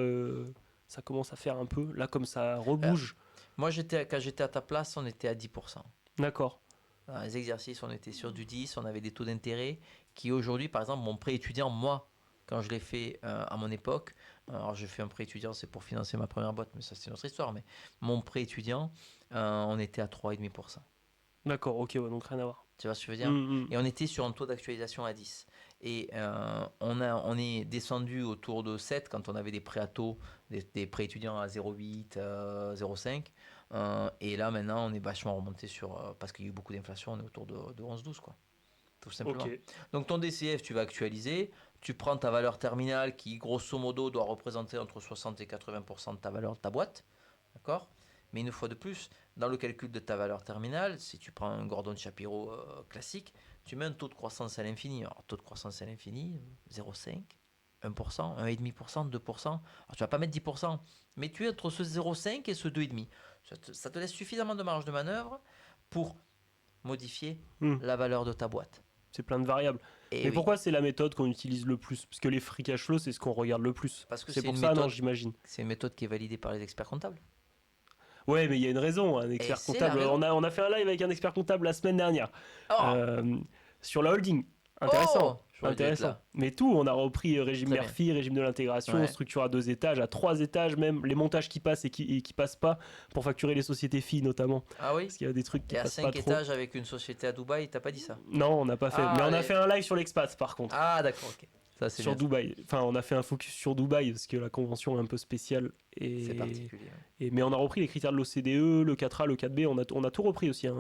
Ça commence à faire un peu. Là, comme ça Euh, rebouge. Moi, quand j'étais à ta place, on était à 10%. D'accord. Dans les exercices, on était sur du 10, on avait des taux d'intérêt qui aujourd'hui, par exemple, mon prêt étudiant, moi, quand je l'ai fait à mon époque, alors j'ai fait un prêt étudiant, c'est pour financer ma première boîte, mais ça c'est une autre histoire, mais mon prêt étudiant, on était à 3,5%. D'accord, ok, ouais, donc rien à voir. Tu vois ce que je veux dire? Hum, hum. Et on était sur un taux d'actualisation à 10. Et on est descendu autour de 7 quand on avait des prêts à taux, des prêts étudiants à 0,8, 0,5. Et là, maintenant, on est vachement remonté sur. Parce qu'il y a eu beaucoup d'inflation, on est autour de 11-12, quoi. Tout Ok. simplement. Donc, ton DCF, tu vas actualiser. Tu prends ta valeur terminale qui, grosso modo, doit représenter entre 60 et 80% de ta valeur de ta boîte. D'accord? Mais une fois de plus, dans le calcul de ta valeur terminale, si tu prends un Gordon Shapiro classique, tu mets un taux de croissance à l'infini. Alors, taux de croissance à l'infini, 0,5, 1%, 1,5%, 2%. Alors, tu vas pas mettre 10%, mais tu es entre ce 0,5 et ce 2,5. Ça te laisse suffisamment de marge de manœuvre pour modifier Hum. la valeur de ta boîte. C'est plein de variables. Et Mais oui, pourquoi c'est la méthode qu'on utilise le plus? Parce que les free cash flow, c'est ce qu'on regarde le plus. parce que C'est pour ça, non, j'imagine. c'est une méthode qui est validée par les experts comptables. Ouais, mais il y a une raison, un Et expert c'est la comptable. raison. On a fait un live avec un expert comptable la semaine dernière Oh, euh, sur la holding. oh, Intéressant, j'aurais dû être intéressant. là. Mais tout, on a repris régime Très bien. Murphy, régime de l'intégration, Ouais. structure à 2 étages, à 3 étages même, les montages qui passent et qui passent pas pour facturer les sociétés filles notamment. Ah oui? Parce qu'il y a des trucs qui Et à passent pas 5 trop. étages avec une société à Dubaï, t'as pas dit ça? Non, on n'a pas fait. Mais Ah, on a fait un live sur l'expat par contre. ah d'accord, ok. Ça, c'est Sur bien. Ça. Dubaï. Enfin, on a fait un focus sur Dubaï parce que la convention est un peu spéciale. C'est particulier. Ouais. Mais on a repris les critères de l'OCDE, le 4A, le 4B, on a tout repris aussi, hein,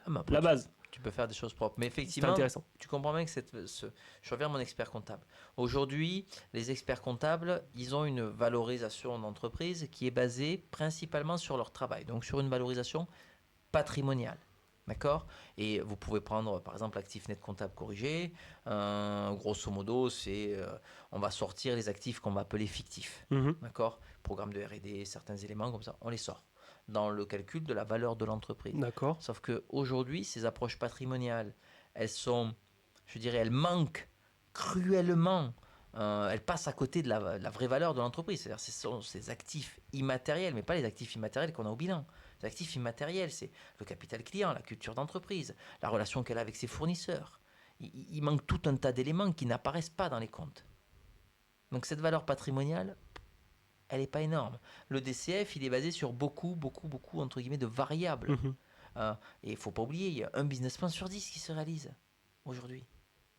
Ah, mais après, la base. tu peux faire des choses propres. Mais C'était effectivement, intéressant. tu comprends bien que je reviens à mon expert comptable. Aujourd'hui, les experts comptables, ils ont une valorisation d'entreprise qui est basée principalement sur leur travail, donc sur une valorisation patrimoniale. D'accord? Et vous pouvez prendre par exemple l'actif net comptable corrigé. Grosso modo, on va sortir les actifs qu'on va appeler fictifs. Mhm. D'accord? Programme de R&D, certains éléments comme ça, on les sort dans le calcul de la valeur de l'entreprise. D'accord. Sauf qu'aujourd'hui, ces approches patrimoniales, elles sont, je dirais, elles manquent cruellement. Elles passent à côté de la vraie valeur de l'entreprise. C'est-à-dire, ce sont ces actifs immatériels, mais pas les actifs immatériels qu'on a au bilan. Les actifs immatériels, c'est le capital client, la culture d'entreprise, la relation qu'elle a avec ses fournisseurs. Il manque tout un tas d'éléments qui n'apparaissent pas dans les comptes. Donc cette valeur patrimoniale, elle n'est pas énorme. Le DCF, il est basé sur beaucoup, entre guillemets, de variables. Mhm. Et il ne faut pas oublier, il y a un business plan sur 10 qui se réalise aujourd'hui.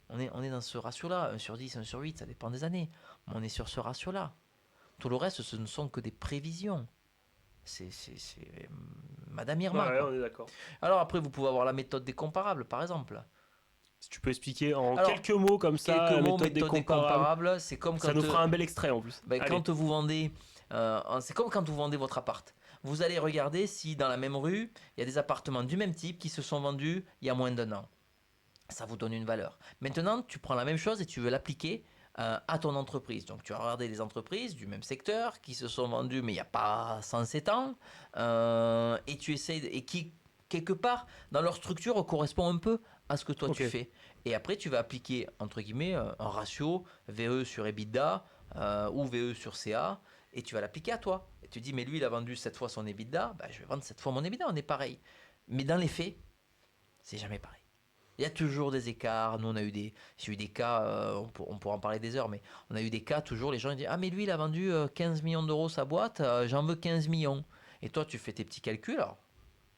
On est dans ce ratio-là, 1 sur 10, 1 sur 8, ça dépend des années. Mais on est sur ce ratio-là. Tout le reste, ce ne sont que des prévisions. C'est Madame Irma, Ouais, quoi. on est d'accord. Alors après, vous pouvez avoir la méthode des comparables, par exemple. Si tu peux expliquer en Alors, quelques mots comme ça, quelques la mots, méthode des méthode des comparables, comparables, c'est comme ça quand, nous fera un bel extrait en plus. Allez. quand vous vendez, c'est comme quand vous vendez votre appart. Vous allez regarder si dans la même rue, il y a des appartements du même type qui se sont vendus il y a moins d'un an. Ça vous donne une valeur. Maintenant, tu prends la même chose et tu veux l'appliquer à ton entreprise. Donc, tu vas regarder les entreprises du même secteur qui se sont vendues, mais il n'y a pas 107 ans, et tu essayes, et qui, quelque part, dans leur structure, correspond un peu à ce que toi tu Ok. fais. Et après, tu vas appliquer, entre guillemets, un ratio VE sur EBITDA ou VE sur CA, et tu vas l'appliquer à toi. Et tu dis, mais lui, il a vendu 7 fois son EBITDA, bah, je vais vendre 7 fois mon EBITDA, on est pareil. Mais dans les faits, c'est jamais pareil. Il y a toujours des écarts. Nous, j'ai eu des cas, on pourra en parler des heures, mais on a eu des cas toujours, les gens ils disent, ah mais lui, il a vendu 15 millions d'euros sa boîte, j'en veux 15 millions. Et toi, tu fais tes petits calculs, alors,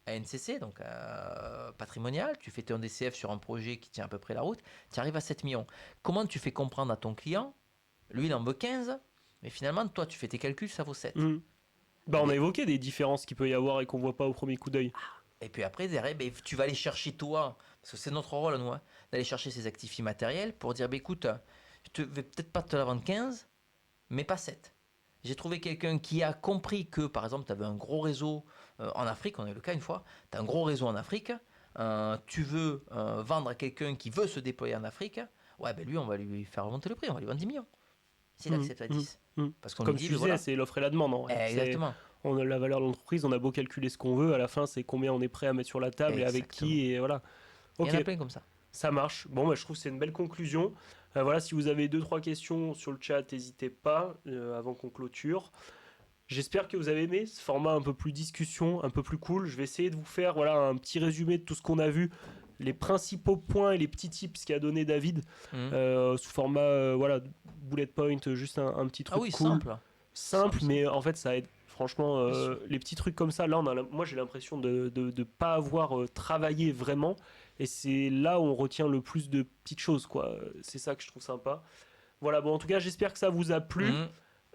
ANCC, donc patrimonial, tu fais ton DCF sur un projet qui tient à peu près la route, tu arrives à 7 millions. Comment tu fais comprendre à ton client, lui, il en veut 15, mais finalement, toi, tu fais tes calculs, ça vaut 7. Mhm. Bah, on a Mais évoqué des différences qu'il peut y avoir et qu'on voit pas au premier coup d'œil. Et puis après, derrière, ben, tu vas aller chercher toi, parce que c'est notre rôle, nous, d'aller chercher ces actifs immatériels pour dire, ben, écoute, je ne vais peut-être pas te la vendre 15, mais pas 7. J'ai trouvé quelqu'un qui a compris que, par exemple, tu avais un gros réseau en Afrique, on a eu le cas une fois, tu as un gros réseau en Afrique, tu veux vendre à quelqu'un qui veut se déployer en Afrique, ouais, ben lui, on va lui faire remonter le prix, on va lui vendre 10 millions. S'il accepte à 10. Parce qu'on Comme lui dit, tu disais, voilà. c'est l'offre et la demande. En vrai. Exactement. On a la valeur de l'entreprise, on a beau calculer ce qu'on veut, à la fin, c'est combien on est prêt à mettre sur la table et avec qui, et voilà. Il y en a Ok, plein comme ça. ça marche. Bon, bah, je trouve que c'est une belle conclusion. Voilà, si vous avez 2-3 questions sur le chat, n'hésitez pas avant qu'on clôture. J'espère que vous avez aimé ce format un peu plus discussion, un peu plus cool. Je vais essayer de vous faire voilà, un petit résumé de tout ce qu'on a vu, les principaux points et les petits tips qu'a donné David sous format voilà, bullet point, juste un petit truc cool. Simple, mais en fait ça aide. Franchement, les petits trucs comme ça, là, moi j'ai l'impression de ne pas avoir travaillé vraiment. Et c'est là où on retient le plus de petites choses, quoi. C'est ça que je trouve sympa. Voilà, bon, en tout cas, j'espère que ça vous a plu.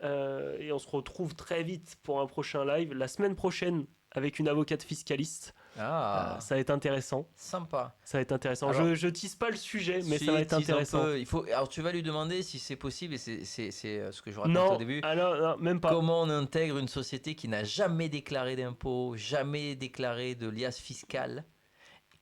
Et on se retrouve très vite pour un prochain live. La semaine prochaine, avec une avocate fiscaliste. Ça va être intéressant. Sympa. Ça va être intéressant. Alors, je tease pas le sujet, mais ça va être intéressant. Alors tu vas lui demander si c'est possible, et c'est ce que je racontais au début. Non, même pas. Comment on intègre une société qui n'a jamais déclaré d'impôts, jamais déclaré de liasse fiscale,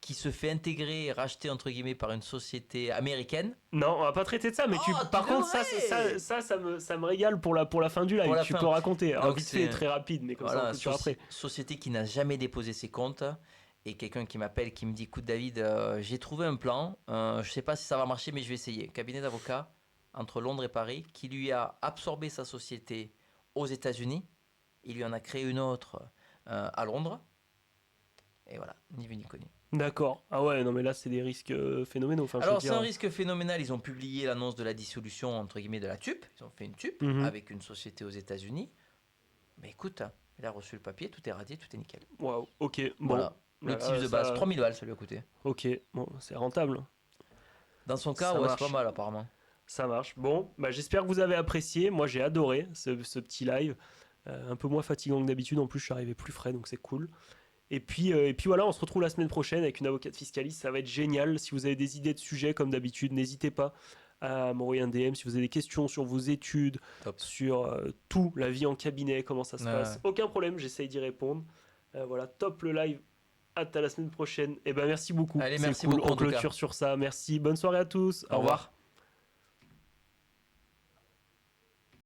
qui se fait intégrer et racheter entre guillemets par une société américaine. Non, on va pas traiter de ça, mais par contre ça me régale pour la fin du live. Tu peux raconter. Alors vite fait, très rapide, mais comme ça on peut après. Société qui n'a jamais déposé ses comptes, et quelqu'un qui m'appelle qui me dit écoute David, j'ai trouvé un plan, je sais pas si ça va marcher mais je vais essayer. Cabinet d'avocat entre Londres et Paris qui lui a absorbé sa société aux États-Unis, il lui en a créé une autre à Londres, et voilà, ni vu ni connu. D'accord. Ah ouais, non mais là c'est des risques phénoménaux. Enfin, alors c'est un risque phénoménal. Ils ont publié l'annonce de la dissolution entre guillemets de la TUP. Ils ont fait une TUP avec une société aux États-Unis. Mais écoute, il a reçu le papier, tout est radié, tout est nickel. Waouh. Ok. Bon. Voilà. Le tips de base, 3000 balles ça lui a coûté. Ok. Bon, c'est rentable. Dans son cas, ouais, c'est pas mal apparemment. Ça marche. Bon, bah j'espère que vous avez apprécié. Moi j'ai adoré ce petit live. Un peu moins fatigant que d'habitude. En plus, je suis arrivé plus frais, donc c'est cool. Et puis voilà, on se retrouve la semaine prochaine avec une avocate fiscaliste, ça va être génial. Si vous avez des idées de sujets comme d'habitude, n'hésitez pas à m'envoyer un DM. Si vous avez des questions sur vos études, sur tout, la vie en cabinet, comment ça se passe, aucun problème, j'essaye d'y répondre. Voilà, top le live, hâte à la semaine prochaine. Et ben merci beaucoup. Allez, merci cool. beaucoup. On clôture sur ça. Merci, bonne soirée à tous. Au revoir.